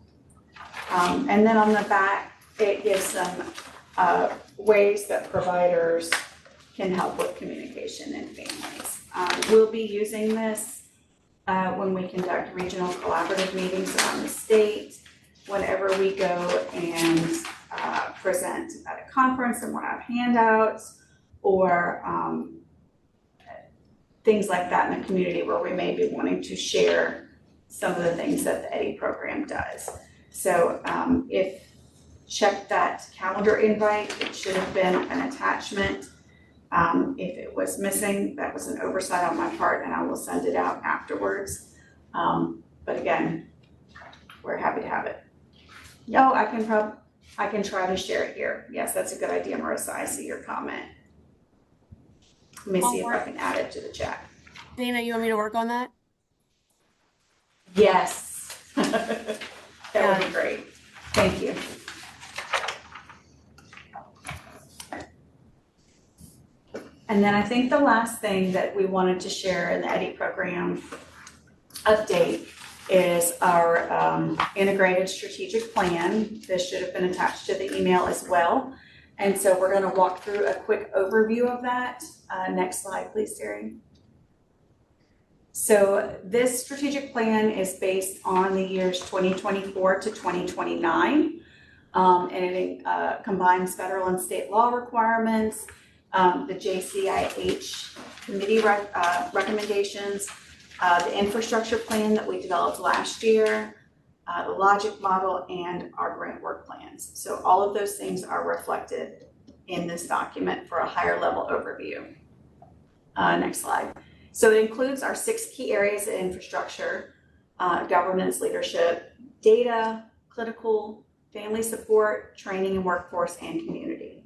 And then on the back, it gives some ways that providers can help with communication in families. We'll be using this when we conduct regional collaborative meetings around the state, whenever we go and present at a conference and we'll have handouts, or things like that in the community where we may be wanting to share some of the things that the EDDI program does. So if check that calendar invite, it should have been an attachment. If it was missing, that was an oversight on my part, and I will send it out afterwards. But again, we're happy to have it. No, I can try to share it here. Yes, that's a good idea, Marissa. I see your comment. Let me see if I can add it to the chat. Dana, you want me to work on that? Yes. That would be great. Thank you. And then I think the last thing that we wanted to share in the EDDI program update is our integrated strategic plan. This should have been attached to the email as well. And so we're going to walk through a quick overview of that. Next slide, please, Terry. So this strategic plan is based on the years 2024 to 2029. And it combines federal and state law requirements, the JCIH committee recommendations, the infrastructure plan that we developed last year, the logic model, and our grant work plans. So all of those things are reflected in this document for a higher level overview. Next slide. So it includes our 6 key areas of infrastructure, governance, leadership, data, clinical, family support, training and workforce, and community.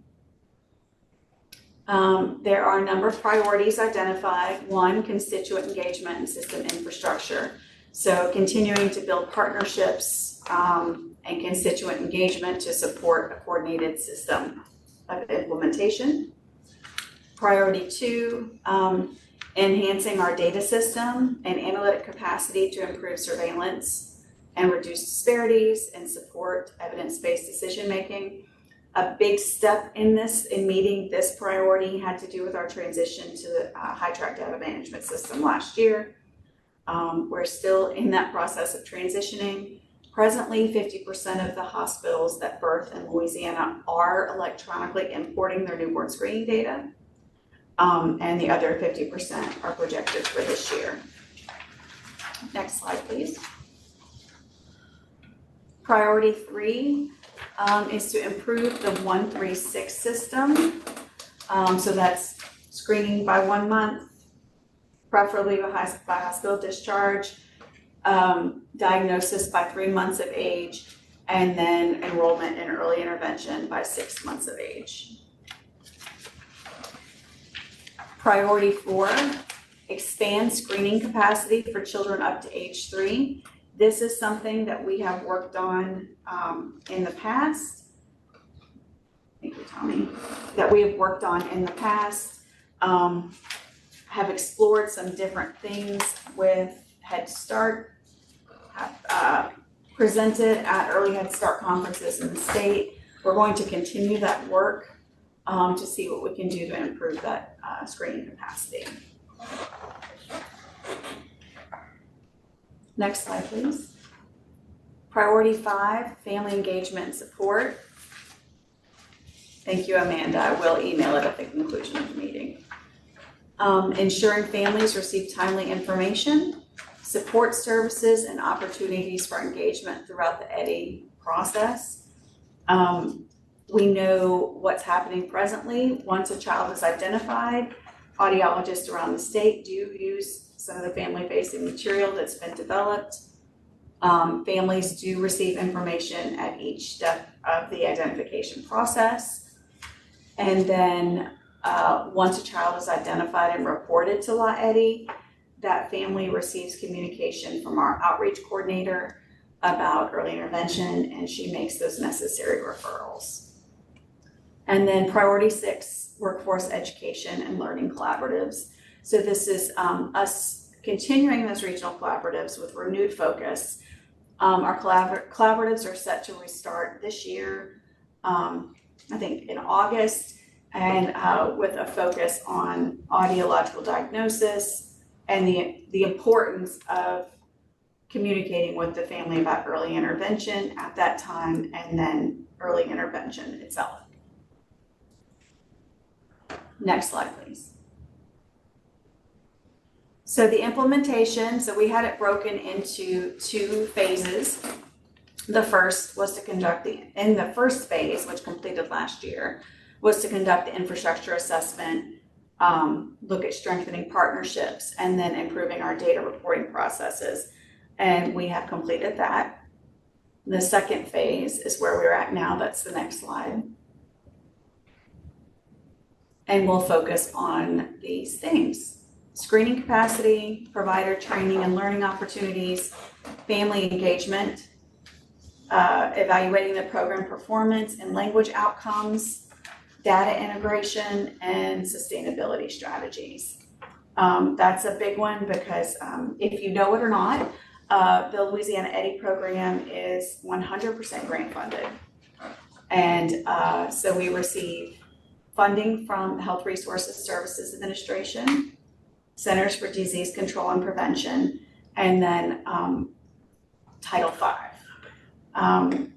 There are a number of priorities identified. 1, constituent engagement and system infrastructure. So continuing to build partnerships and constituent engagement to support a coordinated system of implementation. Priority 2, enhancing our data system and analytic capacity to improve surveillance and reduce disparities and support evidence-based decision-making. A big step in meeting this priority had to do with our transition to the high-track data management system last year. We're still in that process of transitioning. Presently, 50% of the hospitals that birth in Louisiana are electronically importing their newborn screening data, and the other 50% are projected for this year. Next slide, please. Priority 3 is to improve the 136 system. So that's screening by 1 month, preferably by hospital discharge, diagnosis by 3 months of age, and then enrollment in early intervention by 6 months of age. Priority 4, expand screening capacity for children up to age 3. This is something that we have worked on in the past. Thank you, Tommy. That we have worked on in the past, have explored some different things with Head Start, have presented at early Head Start conferences in the state. We're going to continue that work to see what we can do to improve that screening capacity. Next slide, please. Priority 5, family engagement and support. Thank you, Amanda. I will email it at the conclusion of the meeting. Ensuring families receive timely information, support services, and opportunities for engagement throughout the EDDI process. We know what's happening presently. Once a child is identified, audiologists around the state do use some of the family-facing material that's been developed. Families do receive information at each step of the identification process. And then once a child is identified and reported to LA-EDDI, that family receives communication from our outreach coordinator about early intervention, and she makes those necessary referrals. And then priority 6, workforce education and learning collaboratives. So this is us continuing those regional collaboratives with renewed focus. Our collaboratives are set to restart this year, I think in August, and with a focus on audiological diagnosis and the importance of communicating with the family about early intervention at that time and then early intervention itself. Next slide, please. So the implementation, so we had it broken into 2 phases. The first was to conduct in the first phase, which completed last year, was to conduct the infrastructure assessment, look at strengthening partnerships, and then improving our data reporting processes. And we have completed that. The second phase is where we're at now. That's the next slide. And we'll focus on these things: screening capacity, provider training and learning opportunities, family engagement, evaluating the program performance and language outcomes, data integration, and sustainability strategies. That's a big one because if you know it or not, the Louisiana EDI program is 100% grant funded. And so we receive funding from the Health Resources Services Administration, Centers for Disease Control and Prevention, and then Title V.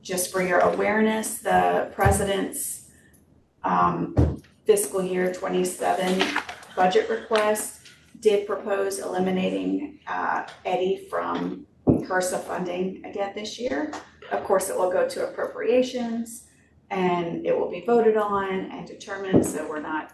Just for your awareness, the president's fiscal year 27 budget request did propose eliminating EDI from HRSA funding again this year. Of course, it will go to appropriations and it will be voted on and determined, so we're not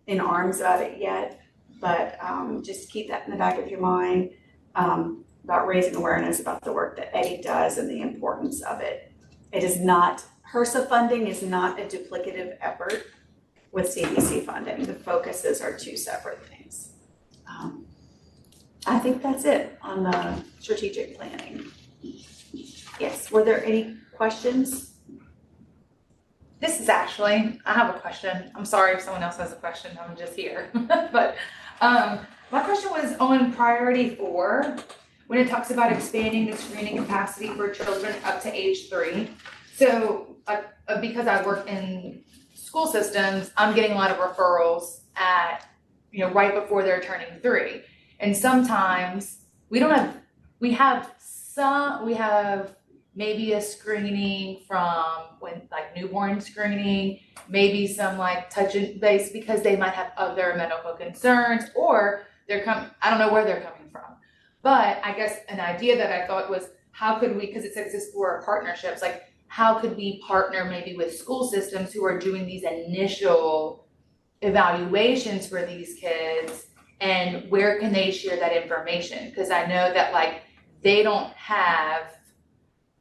in arms about it yet, but just keep that in the back of your mind about raising awareness about the work that EDI does and the importance of it. It is not, HRSA funding is not a duplicative effort with CDC funding. The focuses are two separate things. I think that's it on the strategic planning. Yes, were there any questions? This is Ashley. I have a question. I'm sorry if someone else has a question. I'm just here. But my question was on priority 4, when it talks about expanding the screening capacity for children up to age 3. So because I work in school systems, I'm getting a lot of referrals at, right before they're turning 3. And sometimes we have maybe a screening from when, like newborn screening, maybe some like touch and base because they might have other medical concerns, or I don't know where they're coming from. But I guess an idea that I thought was, how could we, because it says explore partnerships, like how could we partner maybe with school systems who are doing these initial evaluations for these kids, and where can they share that information? Because I know that like they don't have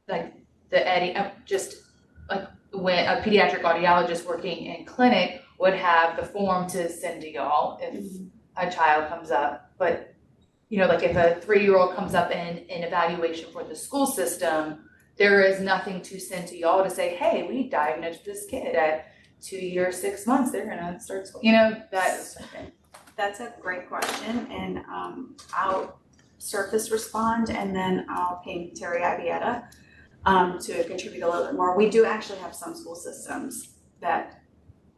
like the EDI, just like when a pediatric audiologist working in clinic would have the form to send to y'all if a child comes up. But like if a 3-year-old comes up in an evaluation for the school system, there is nothing to send to y'all to say, hey, we diagnosed this kid at 2 years, 6 months, they're gonna start school. That's a great question, and I'll surface respond, and then I'll ping Terry Ibieta to contribute a little bit more. We do actually have some school systems that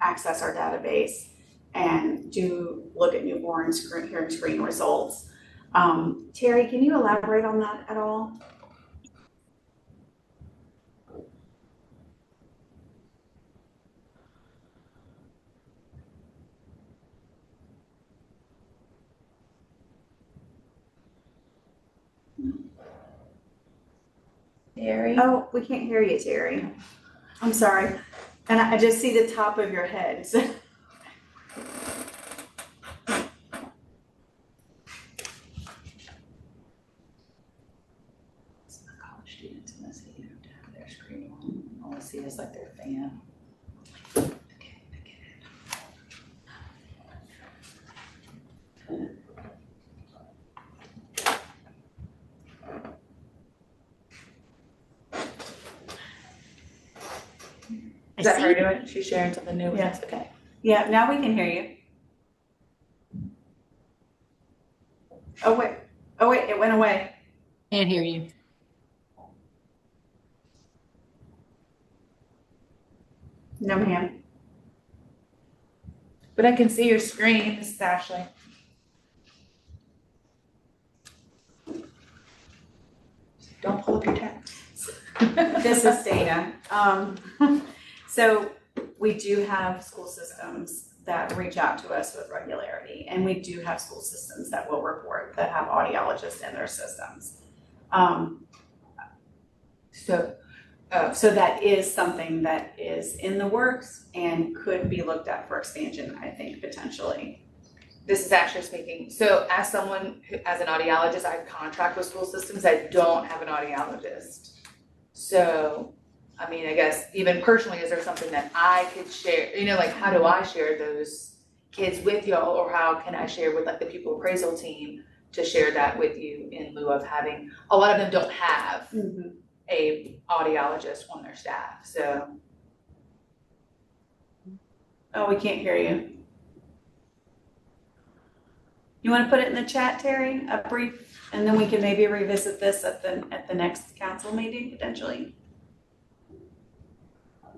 access our database and do look at newborn hearing screen results. Terry, can you elaborate on that at all? Terry? Oh, we can't hear you, Terry. I'm sorry. And I just see the top of your head. So. College students, unless they have to have their screen on, all I see is like their fan. Is that her doing it? She's sharing something new with us. Okay. Yeah, now we can hear you. Oh wait, it went away. Can't hear you. No, ma'am. But I can see your screen. This is Ashley. Don't pull up your text. This is Dana. So we do have school systems that reach out to us with regularity, and we do have school systems that will report that have audiologists in their systems. So that is something that is in the works and could be looked at for expansion, I think, potentially. This is Ashley speaking. So as someone who, as an audiologist, I contract with school systems. I don't have an audiologist. So, I mean, I guess even personally, is there something that I could share? Like how do I share those kids with y'all, or how can I share with like the pupil appraisal team to share that with you in lieu of having, a lot of them don't have a audiologist on their staff, so. Oh, we can't hear you. You want to put it in the chat, Terry? A brief, and then we can maybe revisit this at the next council meeting potentially.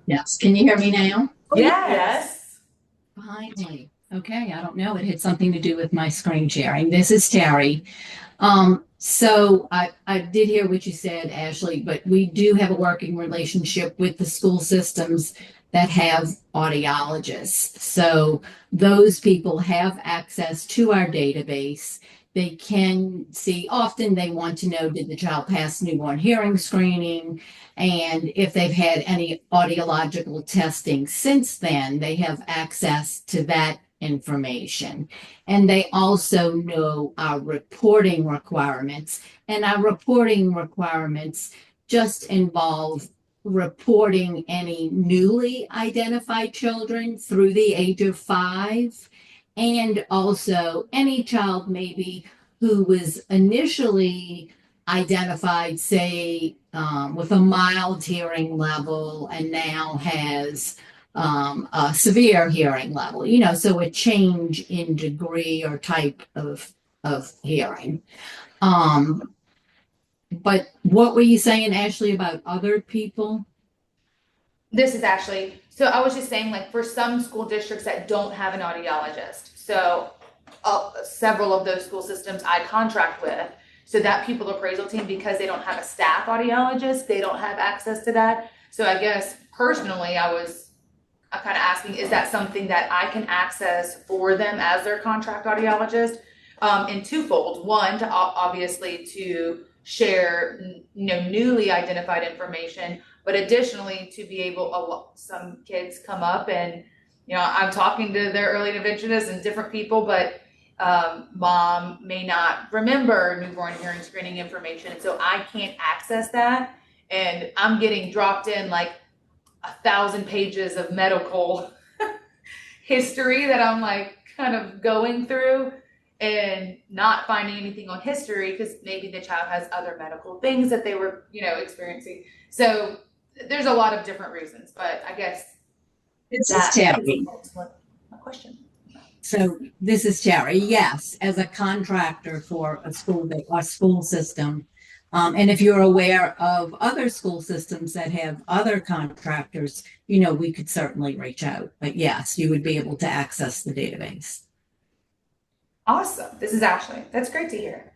Yes. Can you hear me now? Yes. Finally. Okay. I don't know. It had something to do with my screen sharing. This is Terry. So I did hear what you said, Ashley, but we do have a working relationship with the school systems that have audiologists. So those people have access to our database. They can see, often they want to know, did the child pass newborn hearing screening? And if they've had any audiological testing since then, they have access to that information. And they also know our reporting requirements. And our reporting requirements just involve reporting any newly identified children through the age of 5, and also any child maybe who was initially identified, say, with a mild hearing level and now has a severe hearing level, so a change in degree or type of hearing. But what were you saying, Ashley, about other people? This is Ashley. So I was just saying, like, for some school districts that don't have an audiologist, so several of those school systems I contract with, so that pupil appraisal team, because they don't have a staff audiologist, they don't have access to that. So I guess personally, I'm kind of asking, is that something that I can access for them as their contract audiologist? In twofold. One, to obviously to share, newly identified information, but additionally to be able, some kids come up and, I'm talking to their early interventionists and different people, but mom may not remember newborn hearing screening information. So I can't access that. And I'm getting dropped in like 1,000 pages of medical history that I'm like kind of going through and not finding anything on history because maybe the child has other medical things that they were, experiencing. So there's a lot of different reasons, but I guess This is Terry. My question. So this is Terry. Yes, as a contractor for a school system. And if you're aware of other school systems that have other contractors, we could certainly reach out. But yes, you would be able to access the database. Awesome. This is Ashley. That's great to hear.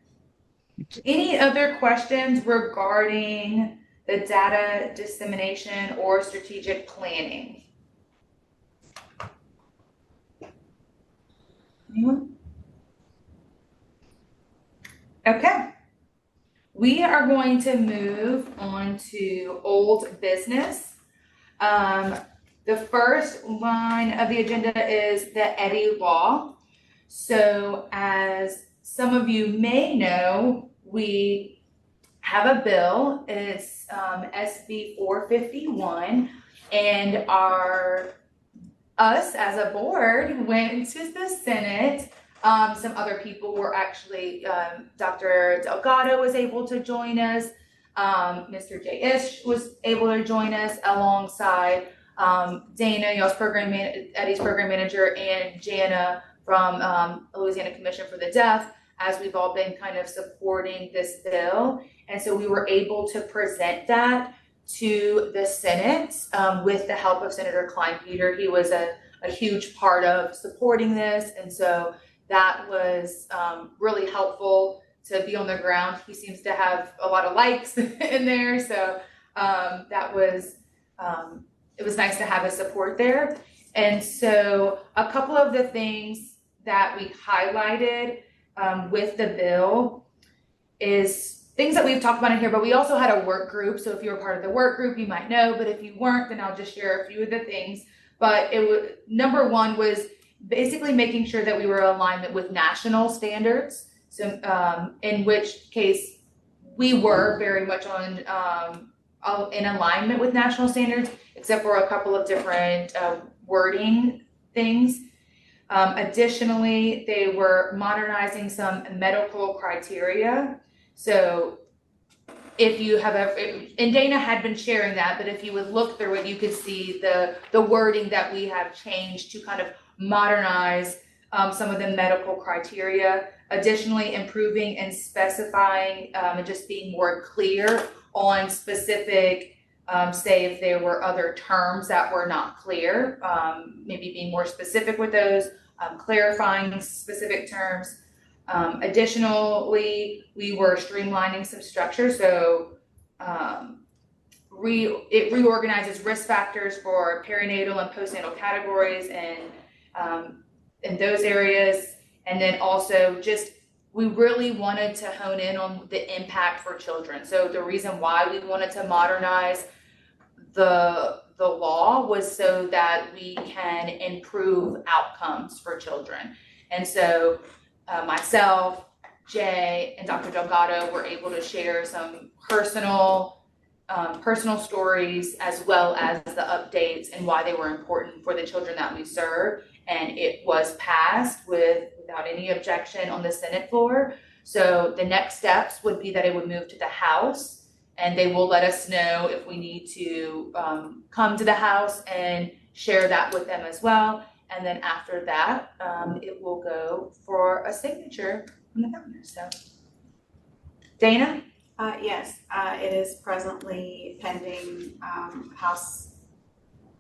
Any other questions regarding the data dissemination or strategic planning? Anyone? Okay. We are going to move on to old business. The first line of the agenda is the Eddy Law. So as some of you may know, we have a bill. It's SB 451, and us as a board went to the Senate. Some other people were actually, Dr. Delgado was able to join us. Mr. J. Ish was able to join us alongside Dana, Eddie's program manager, and Jana from Louisiana Commission for the Deaf, as we've all been kind of supporting this bill. And so we were able to present that to the Senate with the help of Senator Klein Peter. He was a huge part of supporting this. And so that was really helpful to be on the ground. He seems to have a lot of likes in there. So that was, it was nice to have his support there. And so a couple of the things that we highlighted with the bill is things that we've talked about in here, but we also had a work group. So if you were part of the work group, you might know, but if you weren't, then I'll just share a few of the things. But number one was basically making sure that we were in alignment with national standards. So in which case we were very much in alignment with national standards, except for a couple of different wording things. Additionally, they were modernizing some medical criteria. So if you have and Dana had been sharing that, but if you would look through it, you could see the wording that we have changed to kind of modernize some of the medical criteria. Additionally, improving and specifying and just being more clear on specific, say if there were other terms that were not clear, maybe being more specific with those, clarifying specific terms. Additionally, we were streamlining some structure, so it reorganizes risk factors for perinatal and postnatal categories and in those areas. And then also just, we really wanted to hone in on the impact for children. So the reason why we wanted to modernize the law was so that we can improve outcomes for children. And so myself, Jay, and Dr. Delgado were able to share some personal stories as well as the updates and why they were important for the children that we serve. And it was passed without any objection on the Senate floor. So the next steps would be that it would move to the House, and they will let us know if we need to come to the House and share that with them as well. And then after that, it will go for a signature from the governor. So, Dana? Yes, it is presently pending House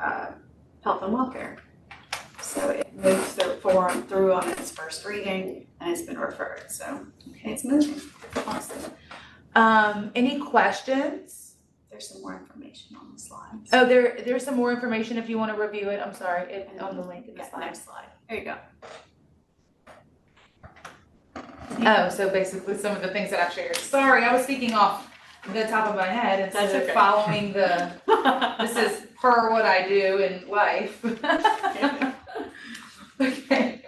Health and Welfare. So it moved through on its first reading and it's been referred. So it's moving. Awesome. Any questions? There's some more information on the slides. Oh, there's some more information if you want to review it. I'm sorry, on the link in the slide. Next slide. There you go. Oh, so basically some of the things that I've shared. Sorry, I was speaking off the top of my head instead of following this is per what I do in life. Okay.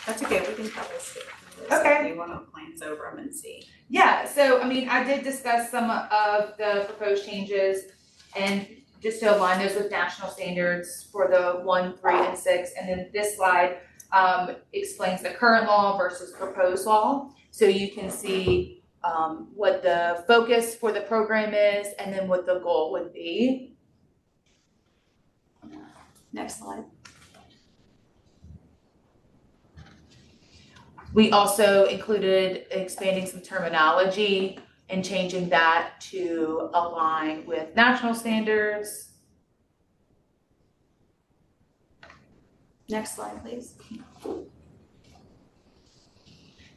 That's okay, we can probably skip through this. Okay. If you want to glance over them and see. Yeah, so I mean, I did discuss some of the proposed changes and just to align those with national standards for the 1, 3, and 6. And then this slide explains the current law versus proposed law. So you can see what the focus for the program is and then what the goal would be. Next slide. We also included expanding some terminology and changing that to align with national standards. Next slide, please.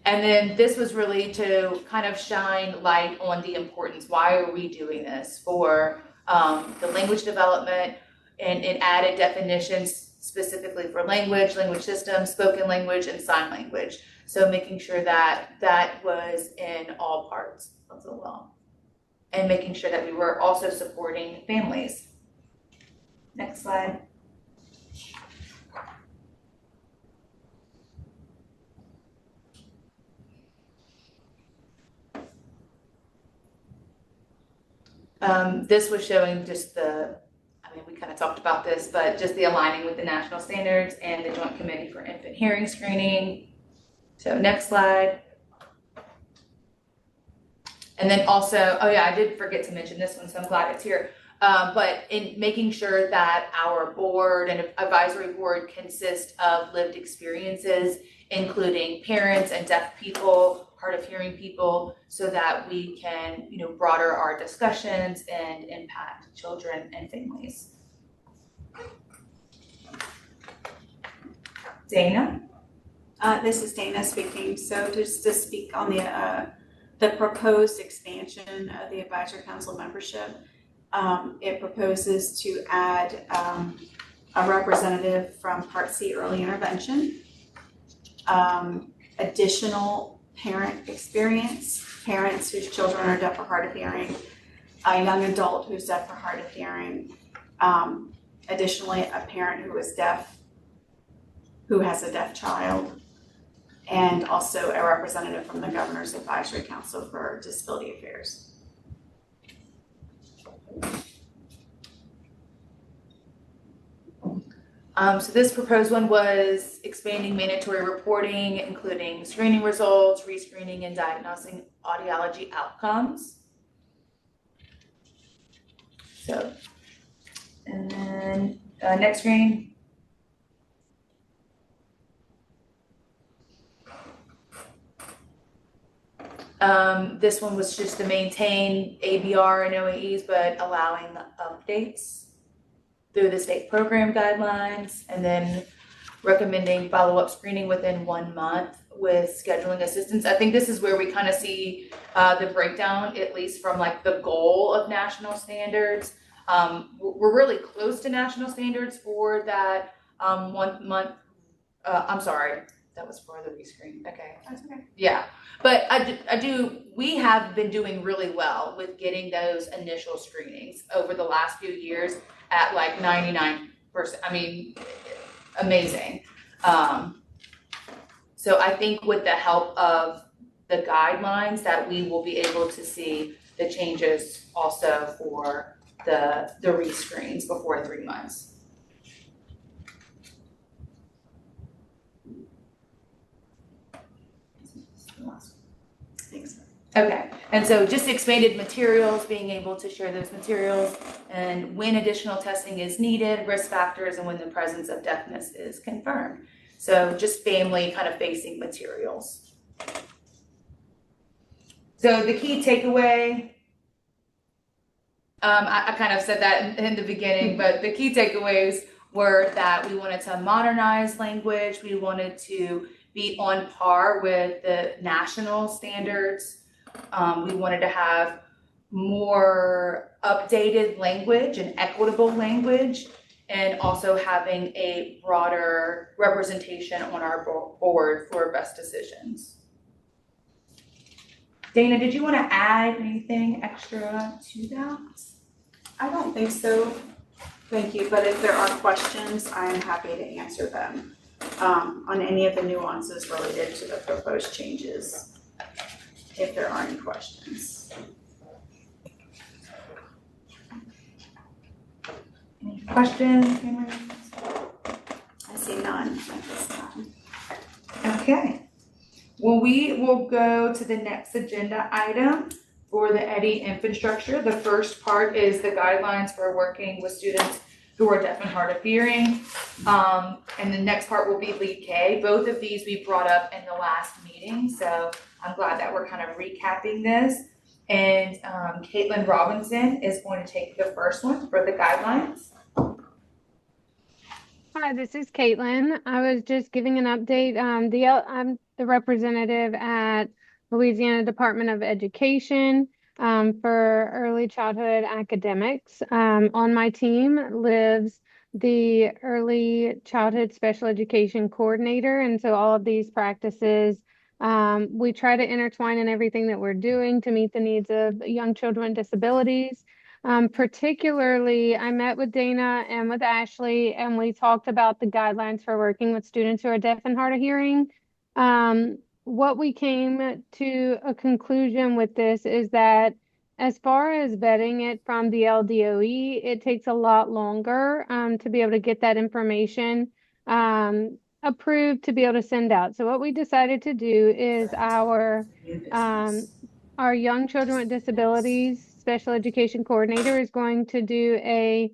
And then this was really to kind of shine light on the importance. Why are we doing this? For the language development, and it added definitions specifically for language systems, spoken language, and sign language. So making sure that that was in all parts of the law and making sure that we were also supporting families. Next slide. This was showing just we kind of talked about this, but just the aligning with the national standards and the Joint Committee for Infant Hearing Screening. So next slide. And then also, oh yeah, I did forget to mention this one, so I'm glad it's here. But in making sure that our board and advisory board consist of lived experiences, including parents and deaf people, hard of hearing people, so that we can, broaden our discussions and impact children and families. Dana? This is Dana speaking. So just to speak on the proposed expansion of the Advisory Council membership, it proposes to add a representative from Part C Early Intervention, additional parent experience, parents whose children are deaf or hard of hearing, a young adult who's deaf or hard of hearing, additionally a parent who is deaf, who has a deaf child, and also a representative from the Governor's Advisory Council for Disability Affairs. So this proposed one was expanding mandatory reporting, including screening results, rescreening, and diagnosing audiology outcomes. So, and then next screen. This one was just to maintain ABR and OAEs, but allowing the updates through the state program guidelines, and then recommending follow-up screening within 1 month with scheduling assistance. I think this is where we kind of see the breakdown, at least from like the goal of national standards. We're really close to national standards for that 1 month. I'm sorry, that was for the rescreen. Okay, that's okay. Yeah, but we have been doing really well with getting those initial screenings over the last few years at like 99%. I mean, amazing. So I think with the help of the guidelines that we will be able to see the changes also for the rescreens before 3 months. Thanks. Okay, and so just expanded materials, being able to share those materials, and when additional testing is needed, risk factors, and when the presence of deafness is confirmed. So just family kind of facing materials. So the key takeaway, I kind of said that in the beginning, but the key takeaways were that we wanted to modernize language, we wanted to be on par with the national standards. We wanted to have more updated language and equitable language, and also having a broader representation on our board for best decisions. Dana, did you want to add anything extra to that? I don't think so. Thank you, but if there are questions, I am happy to answer them on any of the nuances related to the proposed changes, if there are any questions. Any questions, Cameron? I see none at this time. Okay. Well, we will go to the next agenda item for the EDI infrastructure. The first part is the guidelines for working with students who are deaf and hard of hearing. And the next part will be Lead K. Both of these we brought up in the last meeting, so I'm glad that we're kind of recapping this. And Caitlin Robinson is going to take the first one for the guidelines. Hi, this is Caitlin. I was just giving an update. I'm the representative at Louisiana Department of Education for early childhood academics. On my team lives the early childhood special education coordinator, and so all of these practices we try to intertwine in everything that we're doing to meet the needs of young children with disabilities. Particularly, I met with Dana and with Ashley, and we talked about the guidelines for working with students who are deaf and hard of hearing. What we came to a conclusion with this is that as far as vetting it from the LDOE, it takes a lot longer to be able to get that information approved to be able to send out. So what we decided to do is our young children with disabilities special education coordinator is going to do a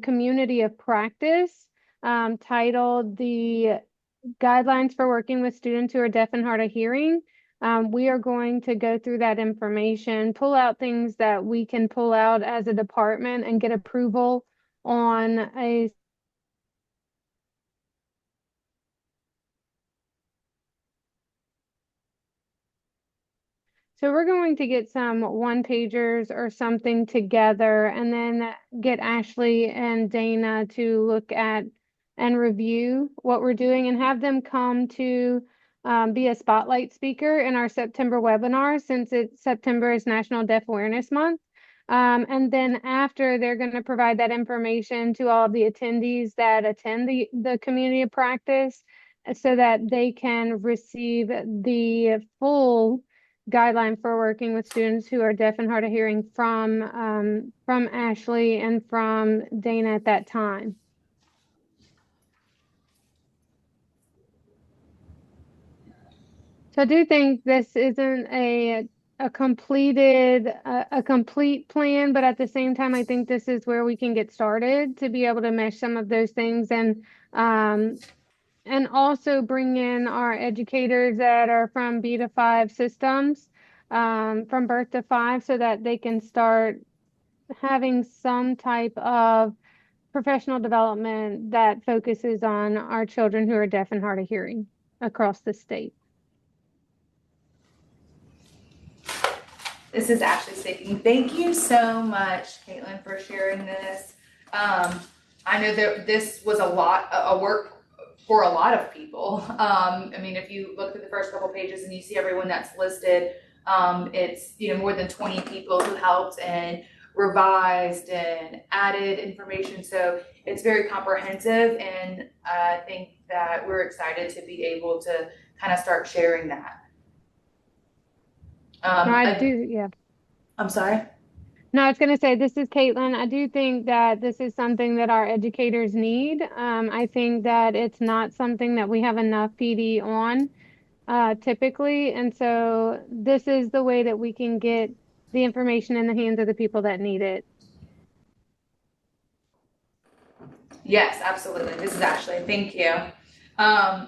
community of practice titled the Guidelines for Working with Students Who are Deaf and Hard of Hearing. We are going to go through that information, pull out things that we can pull out as a department and get approval on a So we're going to get some one pagers or something together and then get Ashley and Dana to look at and review what we're doing and have them come to be a spotlight speaker in our September webinar, since September is National Deaf Awareness Month. And then after, they're going to provide that information to all of the attendees that attend the community of practice so that they can receive the full guideline for working with students who are deaf and hard of hearing from Ashley and from Dana at that time. So I do think this isn't a a complete plan, but at the same time, I think this is where we can get started to be able to mesh some of those things and also bring in our educators that are from B to 5 systems, from birth to 5, so that they can start having some type of professional development that focuses on our children who are deaf and hard of hearing across the state. This is Ashley speaking. Thank you so much, Caitlin, for sharing this. I know that this was a lot of work for a lot of people. I mean, if you look at the first couple pages and you see everyone that's listed, it's more than 20 people who helped and revised and added information. So it's very comprehensive, and I think that we're excited to be able to kind of start sharing that. Yeah. I'm sorry? No, I was going to say, this is Caitlin. I do think that this is something that our educators need. I think that it's not something that we have enough PD on typically. And so this is the way that we can get the information in the hands of the people that need it. Yes, absolutely. This is Ashley. Thank you.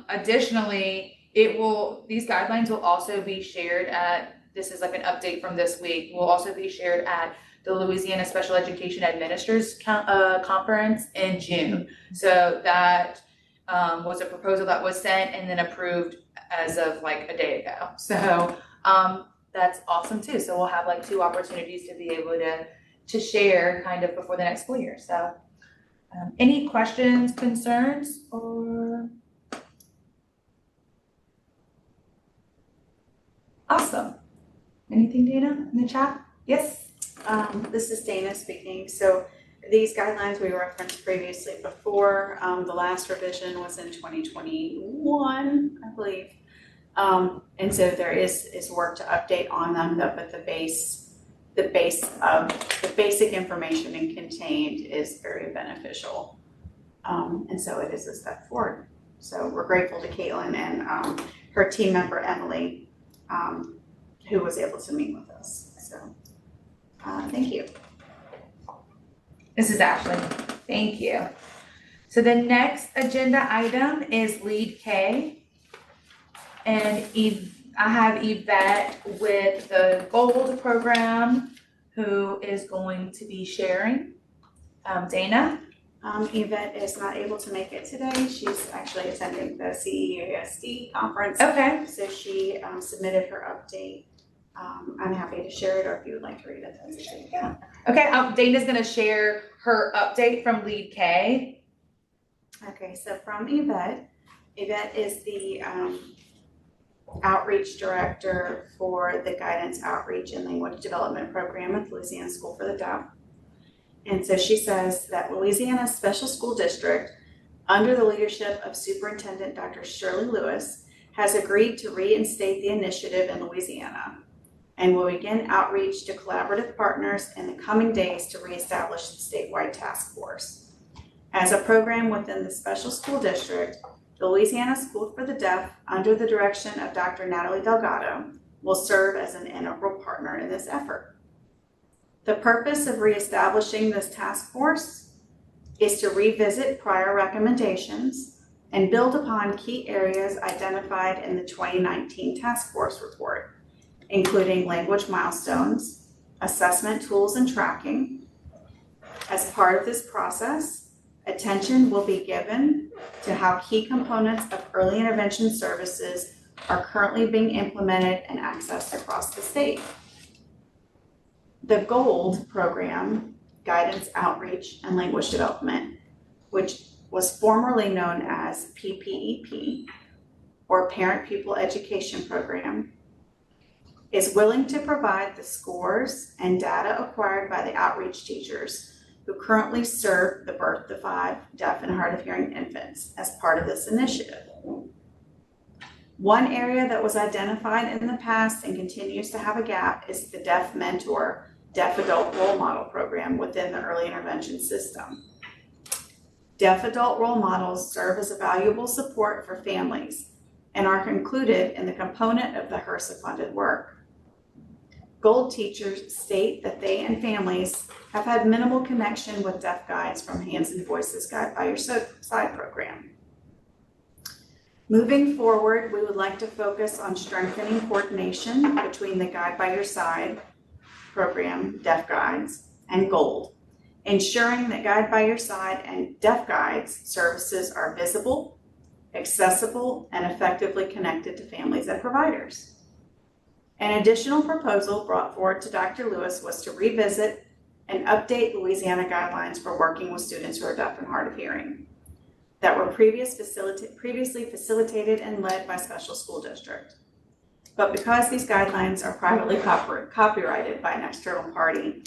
Additionally, these guidelines will also be shared this is like an update from this week, will also be shared at the Louisiana Special Education Administrators Conference in June. So that was a proposal that was sent and then approved as of like a day ago. So that's awesome too. So we'll have like 2 opportunities to be able to share kind of before the next school year. So any questions, concerns, or? Awesome. Anything, Dana, in the chat? Yes? This is Dana speaking. So these guidelines we referenced previously before, the last revision was in 2021, I believe. And so there is work to update on them, but the basic information contained is very beneficial. And so it is a step forward. So we're grateful to Caitlin and her team member, Emily, who was able to meet with us. So thank you. This is Ashley. Thank you. So the next agenda item is Lead K. And I have Yvette with the Gold program who is going to be sharing. Dana? Yvette is not able to make it today. She's actually attending the CEASD conference. Okay. So she submitted her update. I'm happy to share it, or if you would like to read it, that's okay. Yeah. Okay, Dana's gonna share her update from Lead K. Okay, so from Yvette. Yvette is the outreach director for the Guidance Outreach and Language Development Program at the Louisiana School for the Deaf. And so she says that Louisiana Special School District, under the leadership of Superintendent Dr. Shirley Lewis, has agreed to reinstate the initiative in Louisiana and will begin outreach to collaborative partners in the coming days to reestablish the statewide task force. As a program within the Special School District, the Louisiana School for the Deaf, under the direction of Dr. Natalie Delgado, will serve as an integral partner in this effort. The purpose of reestablishing this task force is to revisit prior recommendations and build upon key areas identified in the 2019 task force report, including language milestones, assessment tools, and tracking. As part of this process, attention will be given to how key components of early intervention services are currently being implemented and accessed across the state. The GOLD program, Guidance Outreach and Language Development, which was formerly known as PPEP, or Parent Pupil Education Program, is willing to provide the scores and data acquired by the outreach teachers who currently serve the birth to 5 deaf and hard of hearing infants as part of this initiative. One area that was identified in the past and continues to have a gap is the Deaf Mentor, Deaf Adult Role Model program within the early intervention system. Deaf adult role models serve as a valuable support for families and are included in the component of the HRSA funded work. Gold teachers state that they and families have had minimal connection with deaf guides from Hands and Voices Guide by Your Side program. Moving forward, we would like to focus on strengthening coordination between the Guide by Your Side program, Deaf Guides, and Gold, ensuring that Guide by Your Side and Deaf Guides services are visible, accessible, and effectively connected to families and providers. An additional proposal brought forward to Dr. Lewis was to revisit and update Louisiana guidelines for working with students who are deaf and hard of hearing that were previously facilitated and led by special school district. But because these guidelines are privately copyrighted by an external party,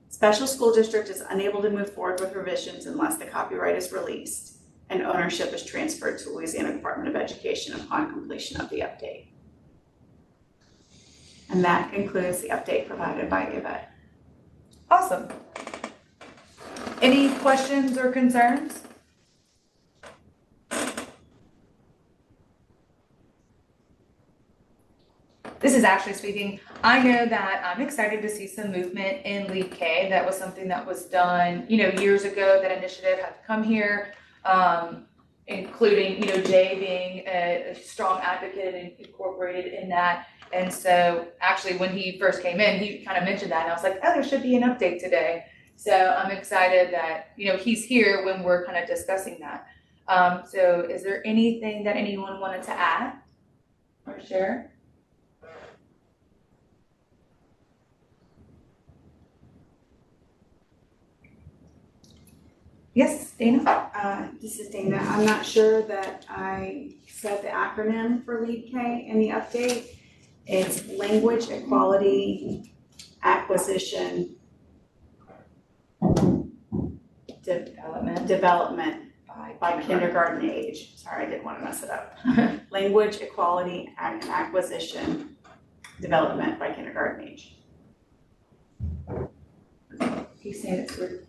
special school district is unable to move forward with revisions unless the copyright is released and ownership is transferred to Louisiana Department of Education upon completion of the update. And that concludes the update provided by Yvette. Awesome. Any questions or concerns? This is actually speaking. I know that I'm excited to see some movement in Lead K. That was something that was done, years ago. That initiative had come here, including, Jay being a strong advocate and incorporated in that. And so actually when he first came in, he kind of mentioned that and I was like, oh, there should be an update today. So I'm excited that, he's here when we're kind of discussing that. So is there anything that anyone wanted to add or share? Yes, Dana? This is Dana. I'm not sure that I said the acronym for Lead K in the update. It's Language Equality Acquisition Development by kindergarten age. Sorry, I didn't want to mess it up. Language Equality and Acquisition Development by kindergarten age. He's saying it's for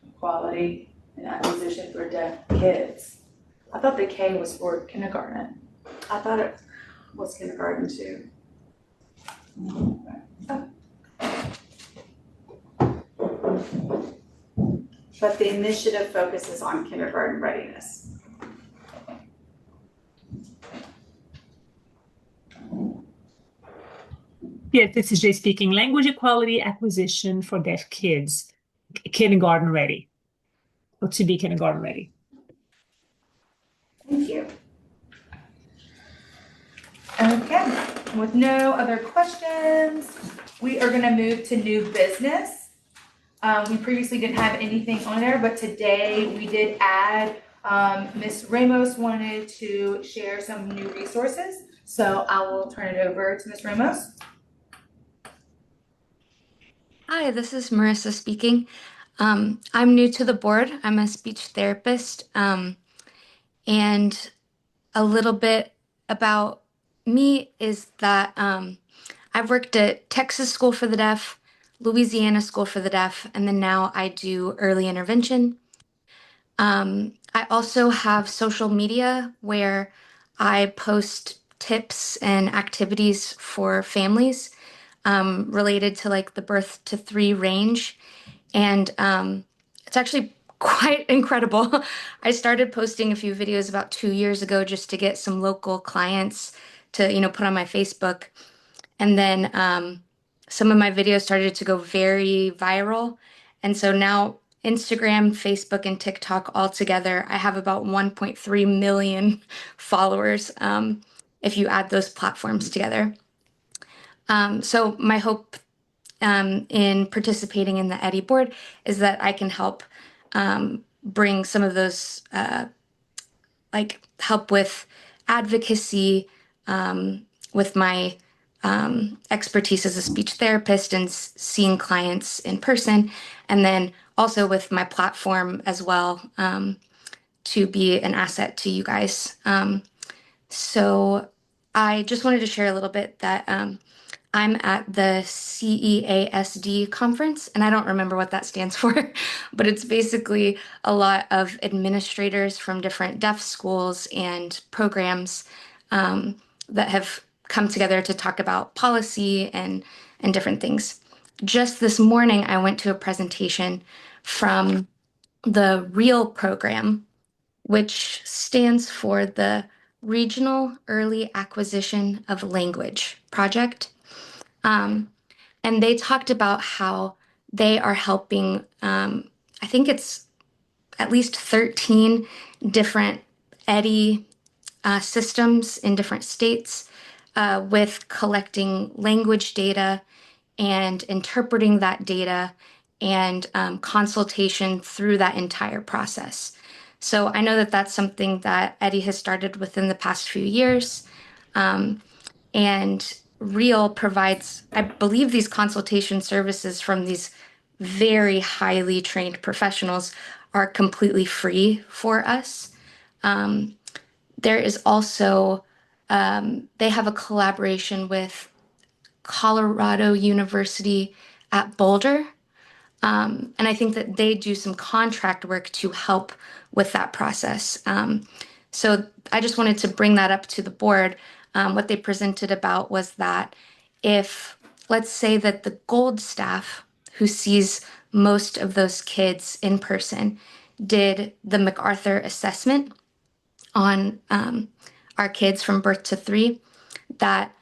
equality and acquisition for deaf kids. I thought the K was for kindergarten. I thought it was kindergarten too. But the initiative focuses on kindergarten readiness. Yes, this is Jay speaking. Language equality acquisition for deaf kids, kindergarten ready, or to be kindergarten ready. Thank you. Okay, with no other questions, we are going to move to new business. We previously didn't have anything on there, but today we did add, Ms. Ramos wanted to share some new resources. So I will turn it over to Ms. Ramos. Hi, this is Marissa speaking. I'm new to the board. I'm a speech therapist, and a little bit about me is that I've worked at Texas School for the Deaf, Louisiana School for the Deaf, and then now I do early intervention. I also have social media where I post tips and activities for families related to like the birth to 3 range. And it's actually quite incredible. I started posting a few videos about 2 years ago just to get some local clients to, put on my Facebook. And then some of my videos started to go very viral. And so now Instagram, Facebook, and TikTok all together, I have about 1.3 million followers if you add those platforms together. So my hope in participating in the Eddie board is that I can help bring some of those, help with advocacy with my expertise as a speech therapist and seeing clients in person, and then also with my platform as well to be an asset to you guys. So I just wanted to share a little bit that I'm at the CEASD conference, and I don't remember what that stands for, but it's basically a lot of administrators from different deaf schools and programs that have come together to talk about policy and different things. Just this morning, I went to a presentation from the REAL program, which stands for the Regional Early Acquisition of Language Project. And they talked about how they are helping, I think it's at least 13 different EDI systems in different states with collecting language data and interpreting that data and consultation through that entire process. So I know that that's something that EDI has started within the past few years. And REAL provides, I believe, these consultation services from these very highly trained professionals are completely free for us. There is also, they have a collaboration with Colorado University at Boulder. And I think that they do some contract work to help with that process. So I just wanted to bring that up to the board. What they presented about was that if, let's say that the gold staff who sees most of those kids in person did the MacArthur assessment on our kids from birth to 3, that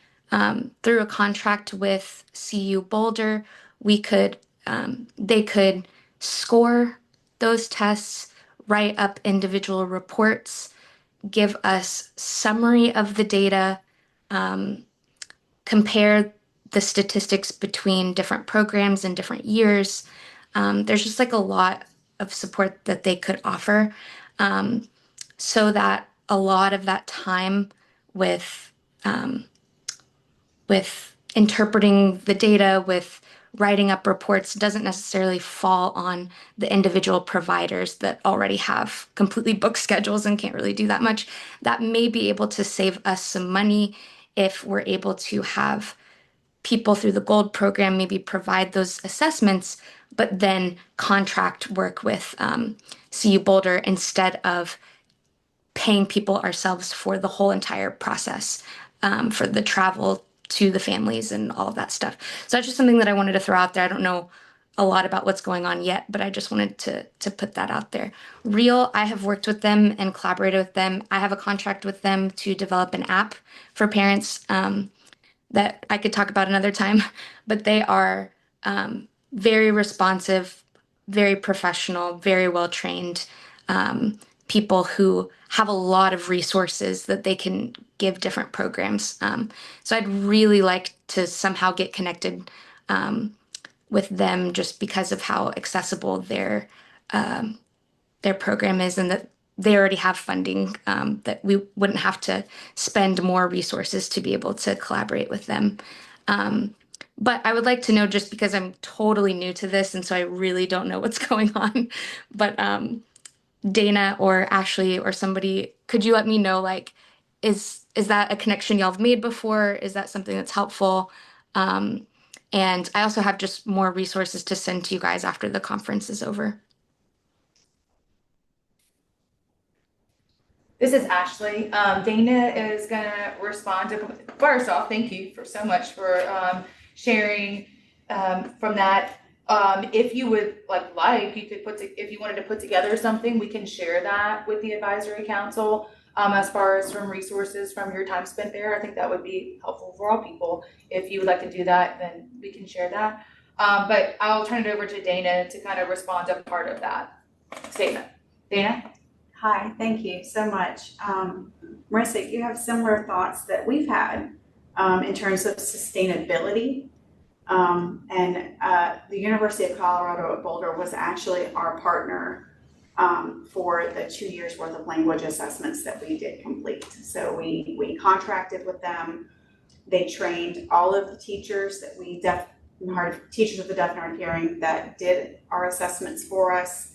through a contract with CU Boulder, they could score those tests, write up individual reports, give us summary of the data, compare the statistics between different programs and different years. There's just like a lot of support that they could offer, so that a lot of that time with interpreting the data, with writing up reports, doesn't necessarily fall on the individual providers that already have completely booked schedules and can't really do that much. That may be able to save us some money if we're able to have people through the Gold program maybe provide those assessments, but then contract work with CU Boulder instead of paying people ourselves for the whole entire process, for the travel to the families and all of that stuff. So that's just something that I wanted to throw out there. I don't know a lot about what's going on yet, but I just wanted to put that out there. REAL, I have worked with them and collaborated with them. I have a contract with them to develop an app for parents that I could talk about another time, but they are very responsive, very professional, very well trained people who have a lot of resources that they can give different programs. So I'd really like to somehow get connected with them, just because of how accessible their program is, and that they already have funding, that we wouldn't have to spend more resources to be able to collaborate with them. But I would like to know, just because I'm totally new to this and so I really don't know what's going on, but Dana or Ashley or somebody, could you let me know, like, is that a connection y'all have made before? Is that something that's helpful? And I also have just more resources to send to you guys after the conference is over. This is Ashley. Dana is gonna respond to, first off, thank you for so much for sharing from that. If you would you could if you wanted to put together something, we can share that with the advisory council. As far as from resources from your time spent there, I think that would be helpful for all people. If you would like to do that, then we can share that. But I'll turn it over to Dana to kind of respond to part of that statement. Dana? Hi, thank you so much. Marissa, you have similar thoughts that we've had in terms of sustainability. And the University of Colorado at Boulder was actually our partner for the 2 years worth of language assessments that we did complete. So we contracted with them. They trained all of the teachers that teachers of the deaf and hard of hearing that did our assessments for us.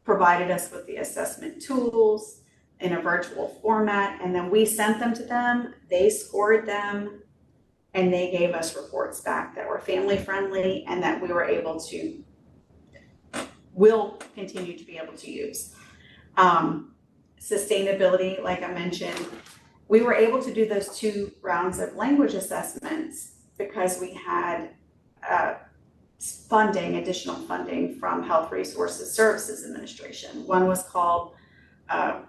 Provided us with the assessment tools in a virtual format, and then we sent them to them. They scored them, and they gave us reports back that were family friendly and that we will continue to be able to use. Sustainability, like I mentioned, we were able to do those 2 rounds of language assessments because we had additional funding from Health Resources Services Administration. One was called, I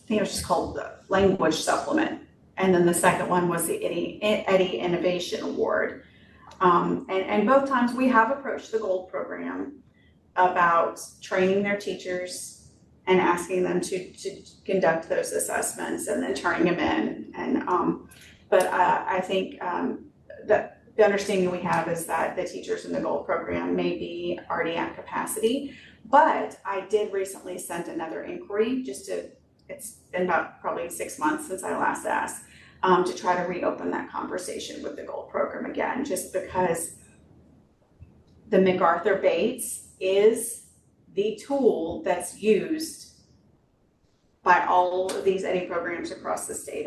think it was just called the Language Supplement. And then the second one was the Eddie Innovation Award. And both times we have approached the Gold program about training their teachers and asking them to conduct those assessments and then turning them in. And but I think that the understanding we have is that the teachers in the Gold program may be already at capacity. But I did recently send another inquiry it's been about probably 6 months since I last asked, to try to reopen that conversation with the Gold program again, just because the MacArthur Bates is the tool that's used by all of these EDDI programs across the state.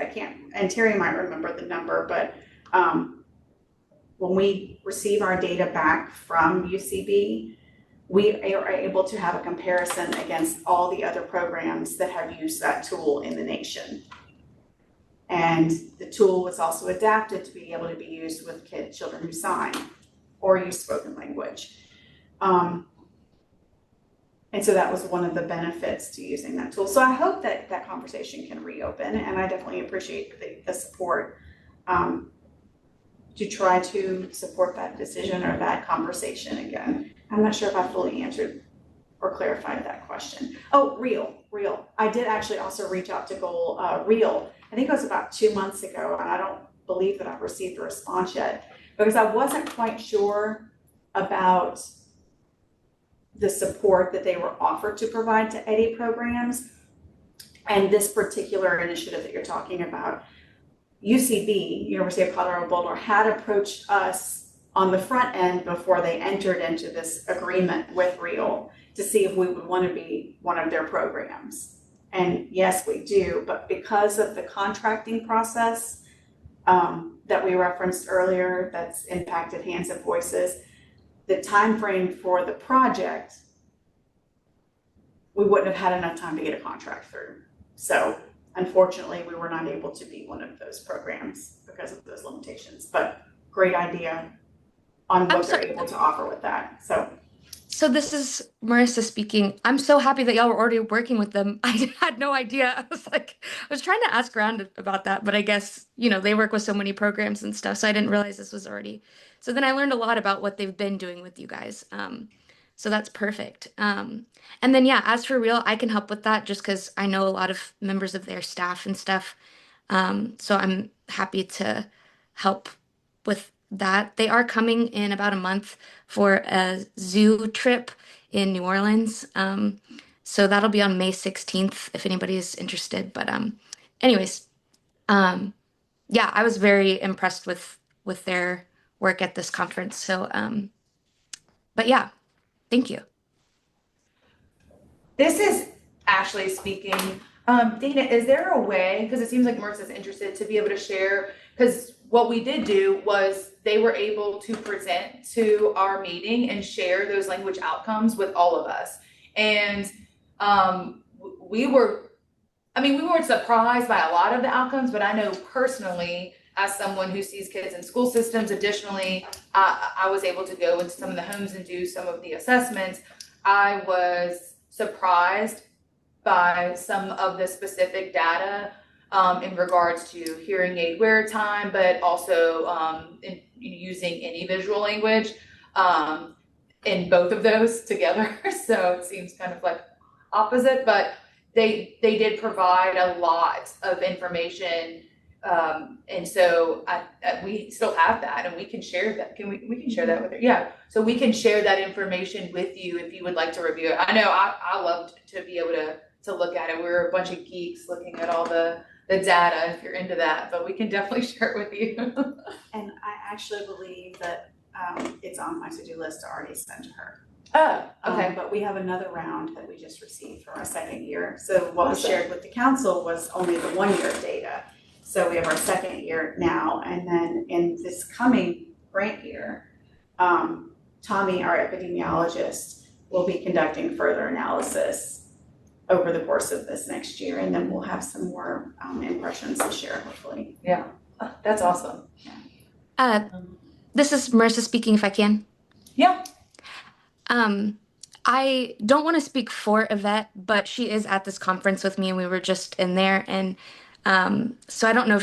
And Terry might remember the number, but when we receive our data back from UCB, we are able to have a comparison against all the other programs that have used that tool in the nation. And the tool was also adapted to be able to be used with children who sign or use spoken language. And so that was one of the benefits to using that tool. So I hope that that conversation can reopen, and I definitely appreciate the support to try to support that decision or that conversation again. I'm not sure if I fully answered or clarified that question. Oh, Real. I did actually also reach out to Goal Real. I think it was about 2 months ago, and I don't believe that I've received a response yet because I wasn't quite sure about the support that they were offered to provide to EDDI programs. And this particular initiative that you're talking about, UCB, University of Colorado Boulder, had approached us on the front end before they entered into this agreement with Real to see if we would want to be one of their programs. And yes, we do, but because of the contracting process that we referenced earlier that's impacted Hands and Voices, the time frame for the project, we wouldn't have had enough time to get a contract through. So unfortunately, we were not able to be one of those programs because of those limitations, but great idea on what they're able to offer with that. So this is Marissa speaking. I'm so happy that y'all were already working with them. I had no idea. I was trying to ask around about that, but I guess, they work with so many programs and stuff, so I didn't realize this was already. So then I learned a lot about what they've been doing with you guys. So that's perfect. And then, yeah, as for Real, I can help with that just because I know a lot of members of their staff and stuff. So I'm happy to help with that. They are coming in about a month for a zoo trip in New Orleans. So that'll be on May 16th if anybody is interested. But anyways, yeah, I was very impressed with their work at this conference. So but yeah, thank you. This is Ashley speaking. Dana, is there a way, because it seems like Marissa's interested, to be able to share, because what we did do was they were able to present to our meeting and share those language outcomes with all of us. And we weren't surprised by a lot of the outcomes, but I know personally, as someone who sees kids in school systems, additionally, I was able to go into some of the homes and do some of the assessments. I was surprised by some of the specific data in regards to hearing aid wear time, but also in using any visual language in both of those together. So it seems kind of like opposite, but they did provide a lot of information. And so we still have that, and we can share that. We can share that with her. Yeah. So we can share that information with you if you would like to review it. I know I loved to be able to look at it. We were a bunch of geeks looking at all the data if you're into that, but we can definitely share it with you. And I actually believe that it's on my to-do list to already send to her. Oh, okay. But we have another round that we just received for our second year. So what was shared with the council was only the 1 year data. So we have our second year now, and then in this coming grant year, Tommy, our epidemiologist, will be conducting further analysis over the course of this next year, and then we'll have some more impressions to share, hopefully. Yeah, that's awesome. This is Marissa speaking, if I can. Yeah. I don't want to speak for Yvette, but she is at this conference with me, and we were just in there. And so I don't know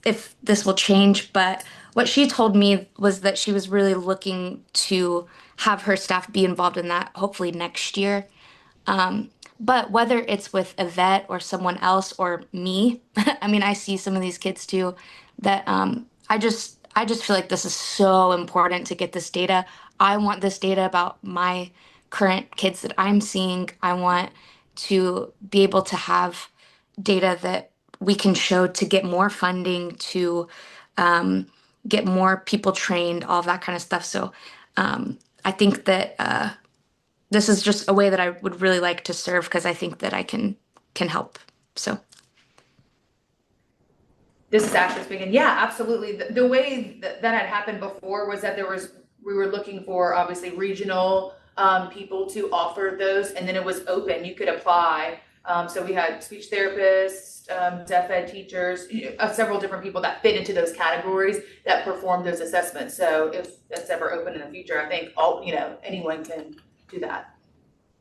if this will change, but what she told me was that she was really looking to have her staff be involved in that, hopefully next year. But whether it's with Yvette or someone else or me, I mean, I see some of these kids too, that I just feel like this is so important to get this data. I want this data about my current kids that I'm seeing. I want to be able to have data that we can show to get more funding, to get more people trained, all of that kind of stuff. So I think that this is just a way that I would really like to serve because I think that I can help. So This is Ashley speaking. Yeah, absolutely. The way that had happened before was that we were looking for obviously regional people to offer those, and then it was open. You could apply. So we had speech therapists, deaf ed teachers, several different people that fit into those categories that perform those assessments. So if that's ever open in the future, I think anyone can do that.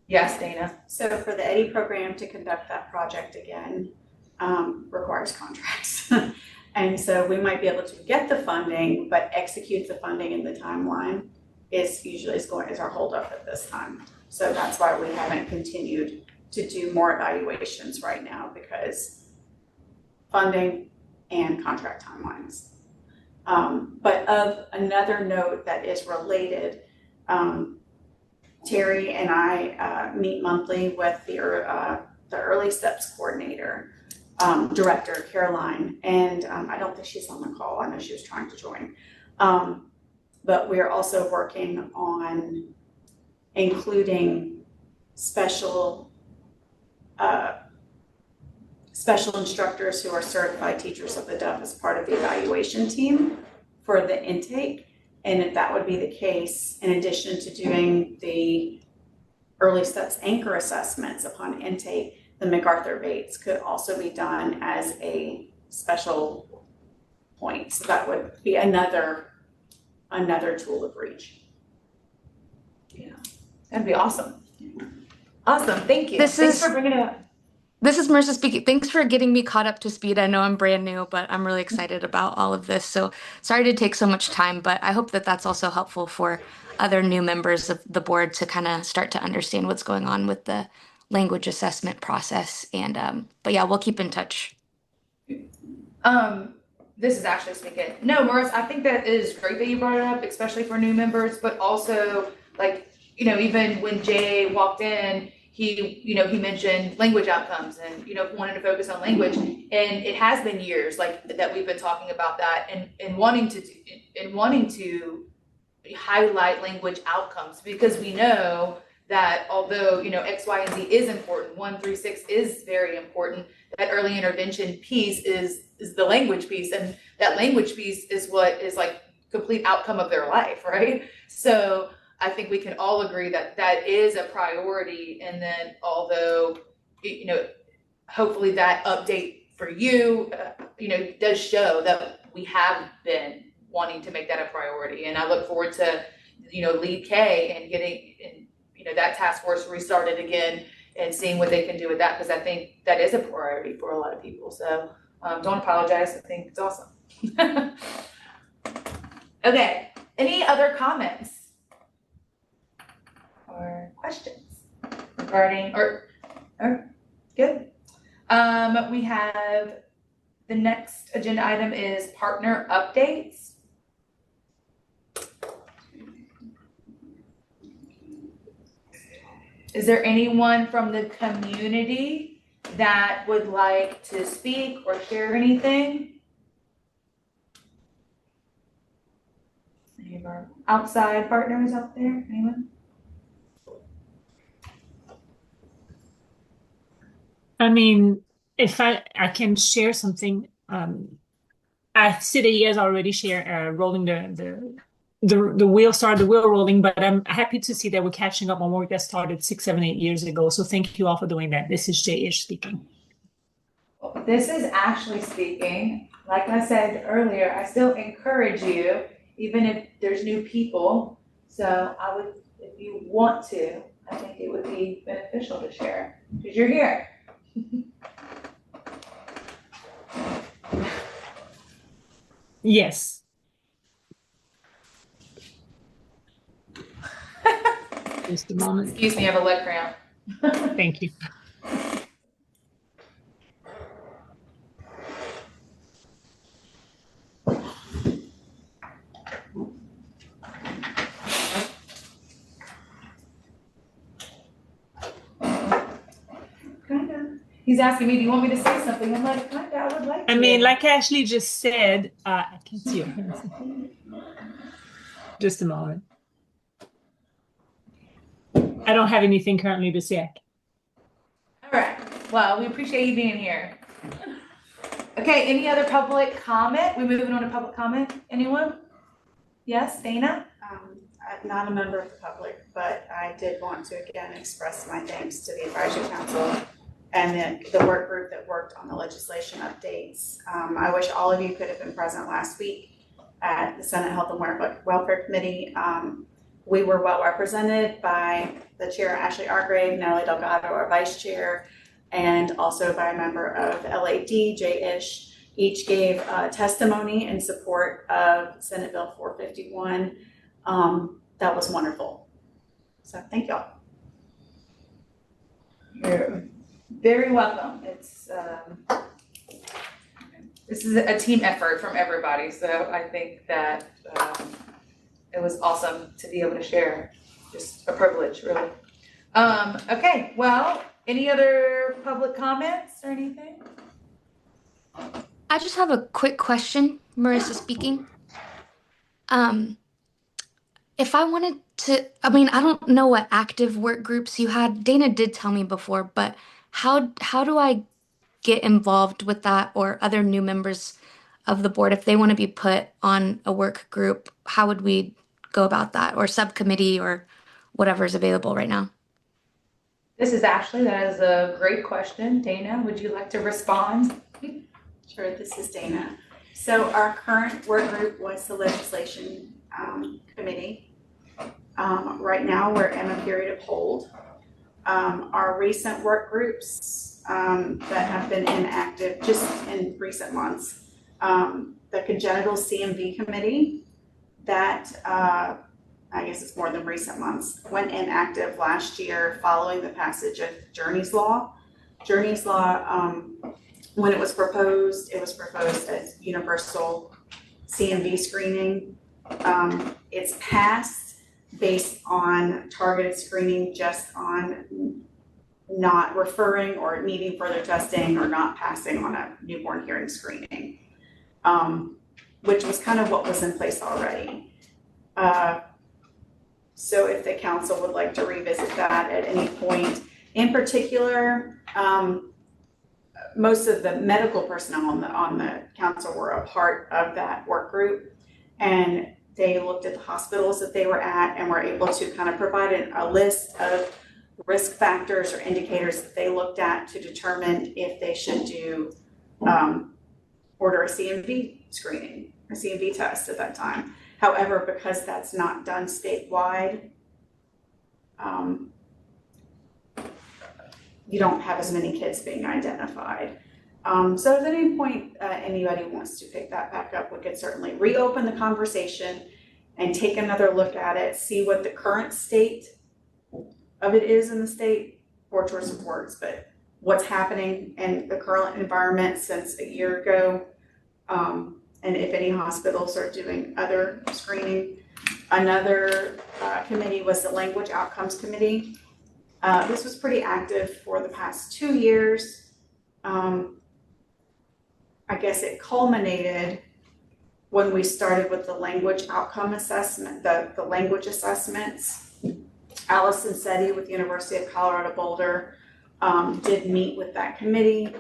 Yes, Dana. So for the EDDI program to conduct that project again requires contracts. And so we might be able to get the funding, but execute the funding in the timeline is our holdup at this time. So that's why we haven't continued to do more evaluations right now, because funding and contract timelines. But of another note that is related, Terry and I meet monthly with the Early Steps Coordinator, Director Caroline, and I don't think she's on the call. I know she was trying to join. But we're also working on including special instructors who are certified teachers of the deaf as part of the evaluation team for the intake. And if that would be the case, in addition to doing the Early Steps anchor assessments upon intake, the MacArthur Bates could also be done as a special point. So that would be another tool of reach. Yeah, that'd be awesome. Awesome, thank you. Thanks for bringing it up. This is Marissa speaking. Thanks for getting me caught up to speed. I know I'm brand new, but I'm really excited about all of this. So sorry to take so much time, but I hope that that's also helpful for other new members of the board to kind of start to understand what's going on with the language assessment process. And but yeah, we'll keep in touch. This is Ashley speaking. No, Morris, I think that is great that you brought it up, especially for new members, but also even when Jay walked in, he mentioned language outcomes and, wanted to focus on language. And it has been years that we've been talking about that and wanting to highlight language outcomes, because we know that although, X, Y, and Z is important, 1 through 6 is very important, that early intervention piece is the language piece. And that language piece is what is complete outcome of their life, right? So I think we can all agree that that is a priority. And then although, hopefully that update for you, does show that we have been wanting to make that a priority. And I look forward to, Lead K and getting, that task force restarted again and seeing what they can do with that, because I think that is a priority for a lot of people. So don't apologize. I think it's awesome. Okay. Any other comments or questions regarding or good? We have the next agenda item is partner updates. Is there anyone from the community that would like to speak or share anything? Any of our outside partners out there? Anyone? I mean, if I can share something, I see that you guys already share rolling the the wheel started the wheel rolling, but I'm happy to see that we're catching up on work that started 6, 7, 8 years ago. So thank you all for doing that. This is J-ish speaking. This is Ashley speaking. Like I said earlier, I still encourage you, even if there's new people. So I would, if you want to, I think it would be beneficial to share because you're here. Yes. Just a moment. Excuse me, I have a leg cramp. Thank you. Kinda. He's asking me, do you want me to say something? I'm like, kinda, I would like to. I mean, like Ashley just said, I can't see your hands. Just a moment. I don't have anything currently to say. All right. Well, we appreciate you being here. Okay, any other public comment? We're moving on to public comment. Anyone? Yes, Dana? I'm not a member of the public, but I did want to again express my thanks to the advisory council and the work group that worked on the legislation updates. I wish all of you could have been present last week at the Senate Health and Welfare Committee. We were well represented by the chair, Ashley Argrave, Natalie Delgado, our vice chair, and also by a member of LAD, J-ish. Each gave testimony in support of Senate Bill 451. That was wonderful. So thank y'all. You're very welcome. It's this is a team effort from everybody, so I think that it was awesome to be able to share. Just a privilege, really. Okay, well, any other public comments or anything? I just have a quick question, Marissa speaking. If I wanted to, I mean, I don't know what active work groups you had. Dana did tell me before, but how do I get involved with that or other new members of the board if they want to be put on a work group? How would we go about that, or subcommittee, or whatever's available right now? This is Ashley. That is a great question. Dana, would you like to respond? Sure, this is Dana. So our current work group was the legislation committee. Right now we're in a period of hold. Our recent work groups that have been inactive just in recent months, the congenital CMV committee that I guess it's more than recent months, went inactive last year following the passage of Journey's Law. Journey's Law, when it was proposed as universal CMV screening. It's passed based on targeted screening, just on not referring or needing further testing or not passing on a newborn hearing screening, which was kind of what was in place already. So if the council would like to revisit that at any point, in particular, most of the medical personnel on the council were a part of that work group, and they looked at the hospitals that they were at and were able to kind of provide a list of risk factors or indicators that they looked at to determine if they should do order a CMV screening, a CMV test at that time. However, because that's not done statewide, you don't have as many kids being identified. So if at any point anybody wants to pick that back up, we could certainly reopen the conversation and take another look at it, see what the current state of it is in the state, poor choice of words, but what's happening in the current environment since a year ago, and if any hospitals are doing other screening. Another committee was the Language Outcomes Committee. This was pretty active for the past 2 years. I guess it culminated when we started with the language outcome assessment, the language assessments. Allison Setti with the University of Colorado Boulder did meet with that committee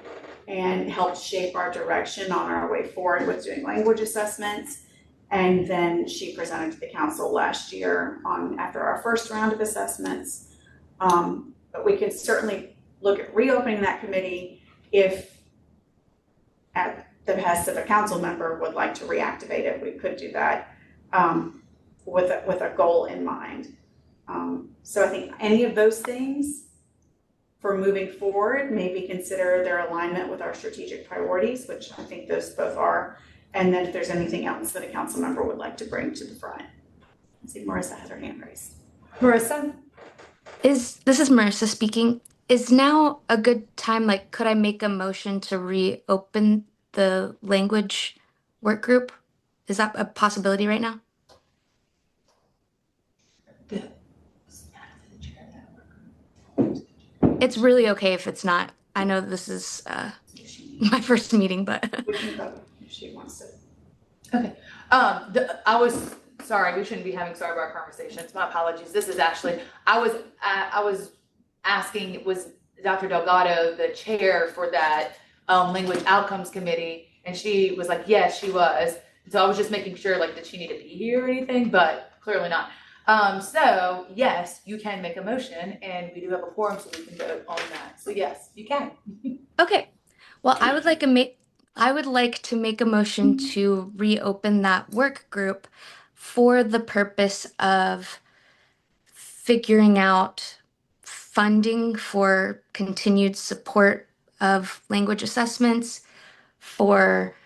and helped shape our direction on our way forward with doing language assessments. And then she presented to the council last year after our first round of assessments. But we could certainly look at reopening that committee if at the behest of a council member would like to reactivate it. We could do that with a goal in mind. So I think any of those things for moving forward, maybe consider their alignment with our strategic priorities, which I think those both are. And then if there's anything else that a council member would like to bring to the front. I see Marissa has her hand raised. Marissa? This is Marissa speaking. Is now a good time, like, could I make a motion to reopen the language work group? Is that a possibility right now? It's really okay if it's not. I know this is my first meeting, but We can vote if she wants to. Okay. I was sorry. We shouldn't be having sidebar conversations. My apologies. This is actually I was asking, was Dr. Delgado the chair for that language outcomes committee, and she was like, yes, she was. And so I was just making sure like that she needed to be here or anything, but clearly not. So yes, you can make a motion, and we do have a quorum, so we can vote on that. So yes, you can. okay. Well, I would like to make a motion to reopen that work group for the purpose of figuring out funding for continued support of language assessments, for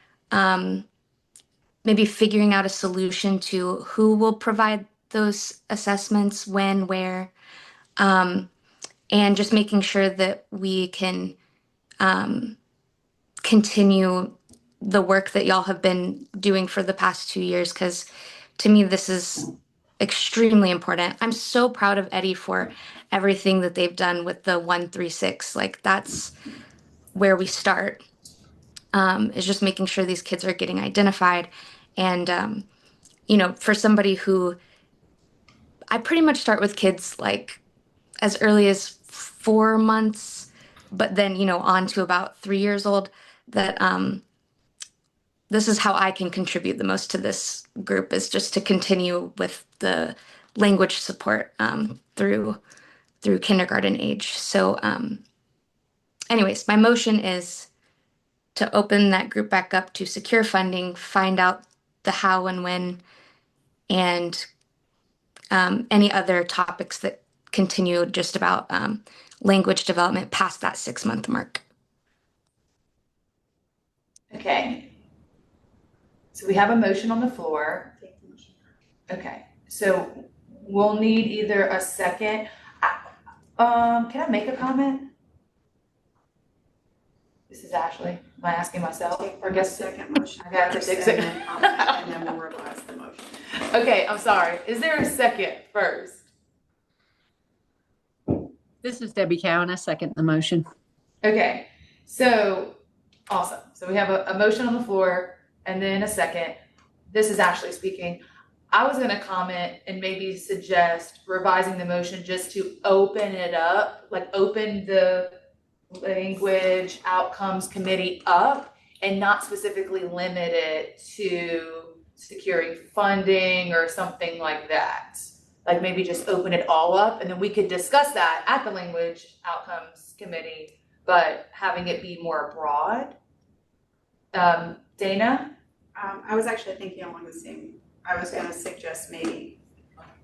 maybe figuring out a solution to who will provide those assessments, when, where, and just making sure that we can continue the work that y'all have been doing for the past 2 years, because to me, this is extremely important. I'm so proud of Eddie for everything that they've done with the 136. Like, that's where we start, is just making sure these kids are getting identified. And, for somebody who, I pretty much start with kids like as early as 4 months, but then, on to about 3 years old, that this is how I can contribute the most to this group, is just to continue with the language support through kindergarten age. So anyways, my motion is to open that group back up, to secure funding, find out the how and when, and any other topics that continue just about language development past that 6-month mark. Okay. So we have a motion on the floor. Okay, so we'll need either a second. Can I make a comment? This is Ashley. Am I asking myself? Or guess Second motion. I got to take second. And then we'll revise the motion. Okay, I'm sorry. Is there a second first? This is Debbie Cowan. I second the motion. Okay, so awesome. So we have a motion on the floor and then a second. This is Ashley speaking. I was going to comment and maybe suggest revising the motion just to open it up, like open the language outcomes committee up and not specifically limit it to securing funding or something like that. Like maybe just open it all up, and then we could discuss that at the language outcomes committee, but having it be more broad. Dana? I was actually thinking along the same, I was going to suggest maybe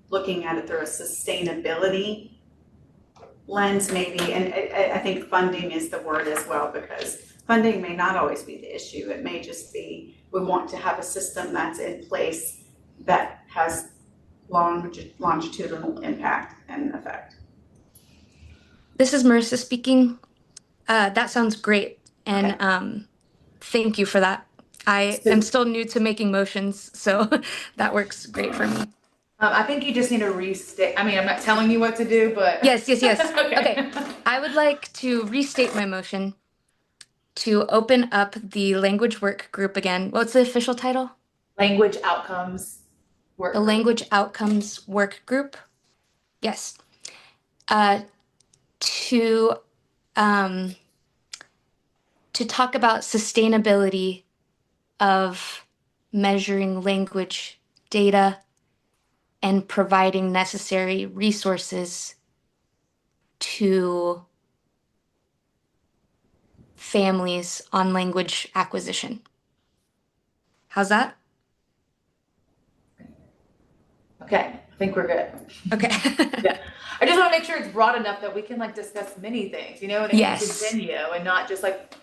looking at it through a sustainability lens maybe, and I think funding is the word as well, because funding may not always be the issue. It may just be, we want to have a system that's in place that has longitudinal impact and effect. This is Marissa speaking. That sounds great, and thank you for that. I am still new to making motions, so that works great for me. I think you just need to restate. I mean, I'm not telling you what to do, but Yes. Okay. I would like to restate my motion to open up the language work group again. What's the official title? Language outcomes work. The language outcomes work group. Yes. To talk about sustainability of measuring language data, and providing necessary resources to families on language acquisition. How's that? Okay, I think we're good. Okay. Yeah. I just want to make sure it's broad enough that we can like discuss many things, and it can Yes. continue and not just like,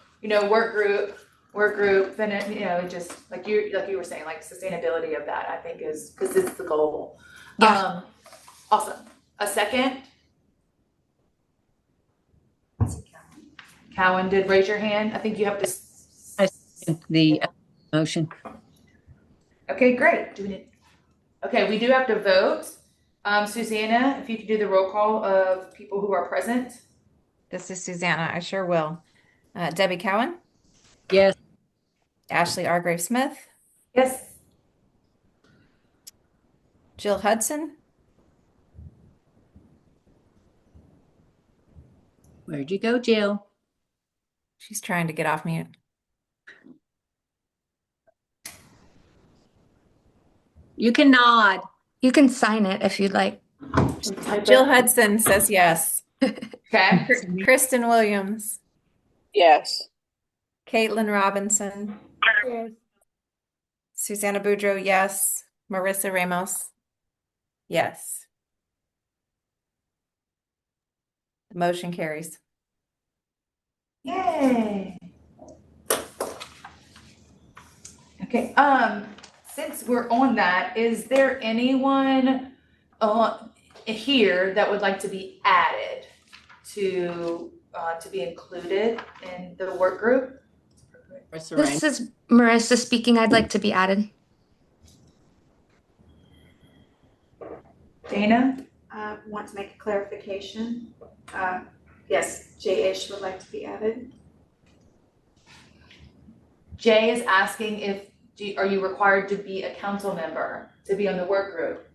work group, then it, it just like you were saying, like sustainability of that, I think is, because it's the goal. Yeah. Awesome. A second? Cowan did raise your hand. I think you have to. I second the motion. Okay, great. Okay, we do have to vote. Susanna, if you could do the roll call of people who are present. This is Susanna. I sure will. Debbie Cowan, Yes. Ashley Argrave Smith, Yes. Jill Hudson, Where'd you go, Jill? she's trying to get off mute. You can nod. You can sign it if you'd like. Jill Hudson says yes. Okay. Kristen Williams, Yes. Caitlin Robinson, Yes. Susanna Boudreau, yes. Marissa Ramos, yes. The motion carries. Yay. Okay, since we're on that, is there anyone here that would like to be added to be included in the work group? This is Marissa speaking. I'd like to be added. Dana? Want to make a clarification? Yes, J-ish would like to be added. Jay is asking are you required to be a council member to be on the work group?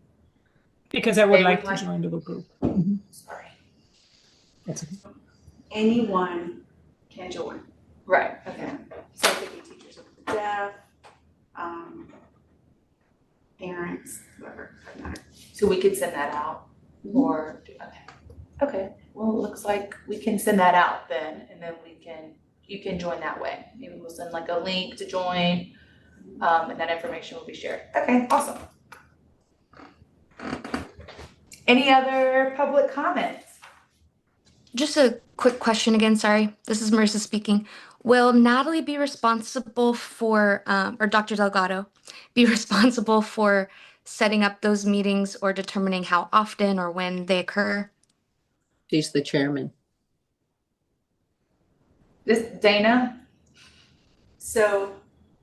Because I would like to join the group. Sorry. That's okay. Anyone can join. Right, okay. So it could be teachers of the deaf, parents, whoever, doesn't matter. So we could send that out or, okay. Well, it looks like we can send that out then, and then you can join that way. Maybe we'll send like a link to join, and that information will be shared. Okay, awesome. Any other public comments? Just a quick question again, sorry. This is Marissa speaking. Will Natalie be responsible for, or Dr. Delgado, be responsible for setting up those meetings or determining how often or when they occur? She's the chairman. Dana? So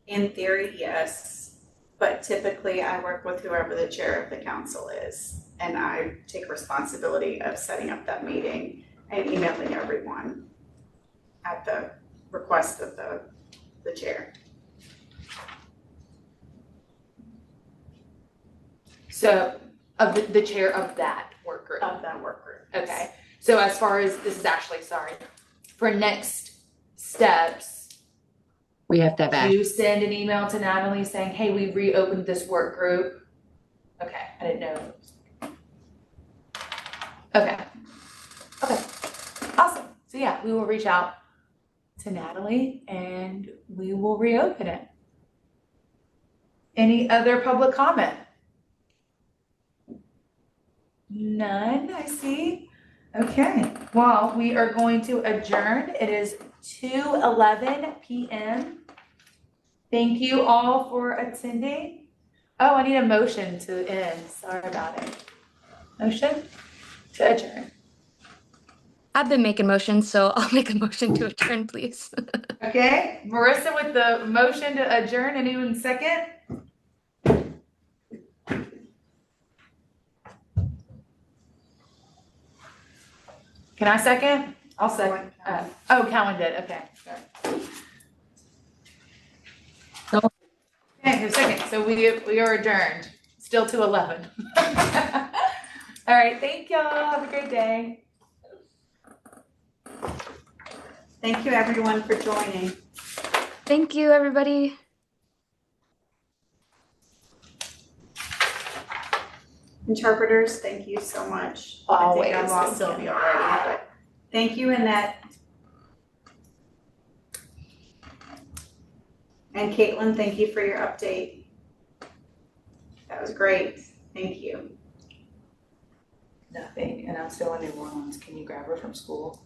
in theory, yes, but typically I work with whoever the chair of the council is, and I take responsibility of setting up that meeting and emailing everyone at the request of the chair. So, of the chair of that work group? Of that work group. Okay, so as far as, this is Ashley, sorry, for next steps, We have to have Ashley. you send an email to Natalie saying, hey, we reopened this work group. Okay, I didn't know. Okay, awesome. So yeah, we will reach out to Natalie and we will reopen it. Any other public comment? None, I see. Okay, well, we are going to adjourn. It is 2:11 p.m. Thank you all for attending. Oh, I need a motion to end. Sorry about it. Motion to adjourn. I've been making motions, so I'll make a motion to adjourn, please. Okay, Marissa with the motion to adjourn. Anyone second? Can I second? I'll second. Cowan did. Okay. So- Okay, no second. So we are adjourned. Still 2:11. All right. Thank y'all. Have a great day. Thank you everyone for joining. Thank you, everybody. Interpreters, thank you so much. I think I Always, lost thank you. Sylvia already, but thank you, Annette. And Caitlin, thank you for your update. That was great. Thank you. Nothing, and I'm still in New Orleans. Can you grab her from school?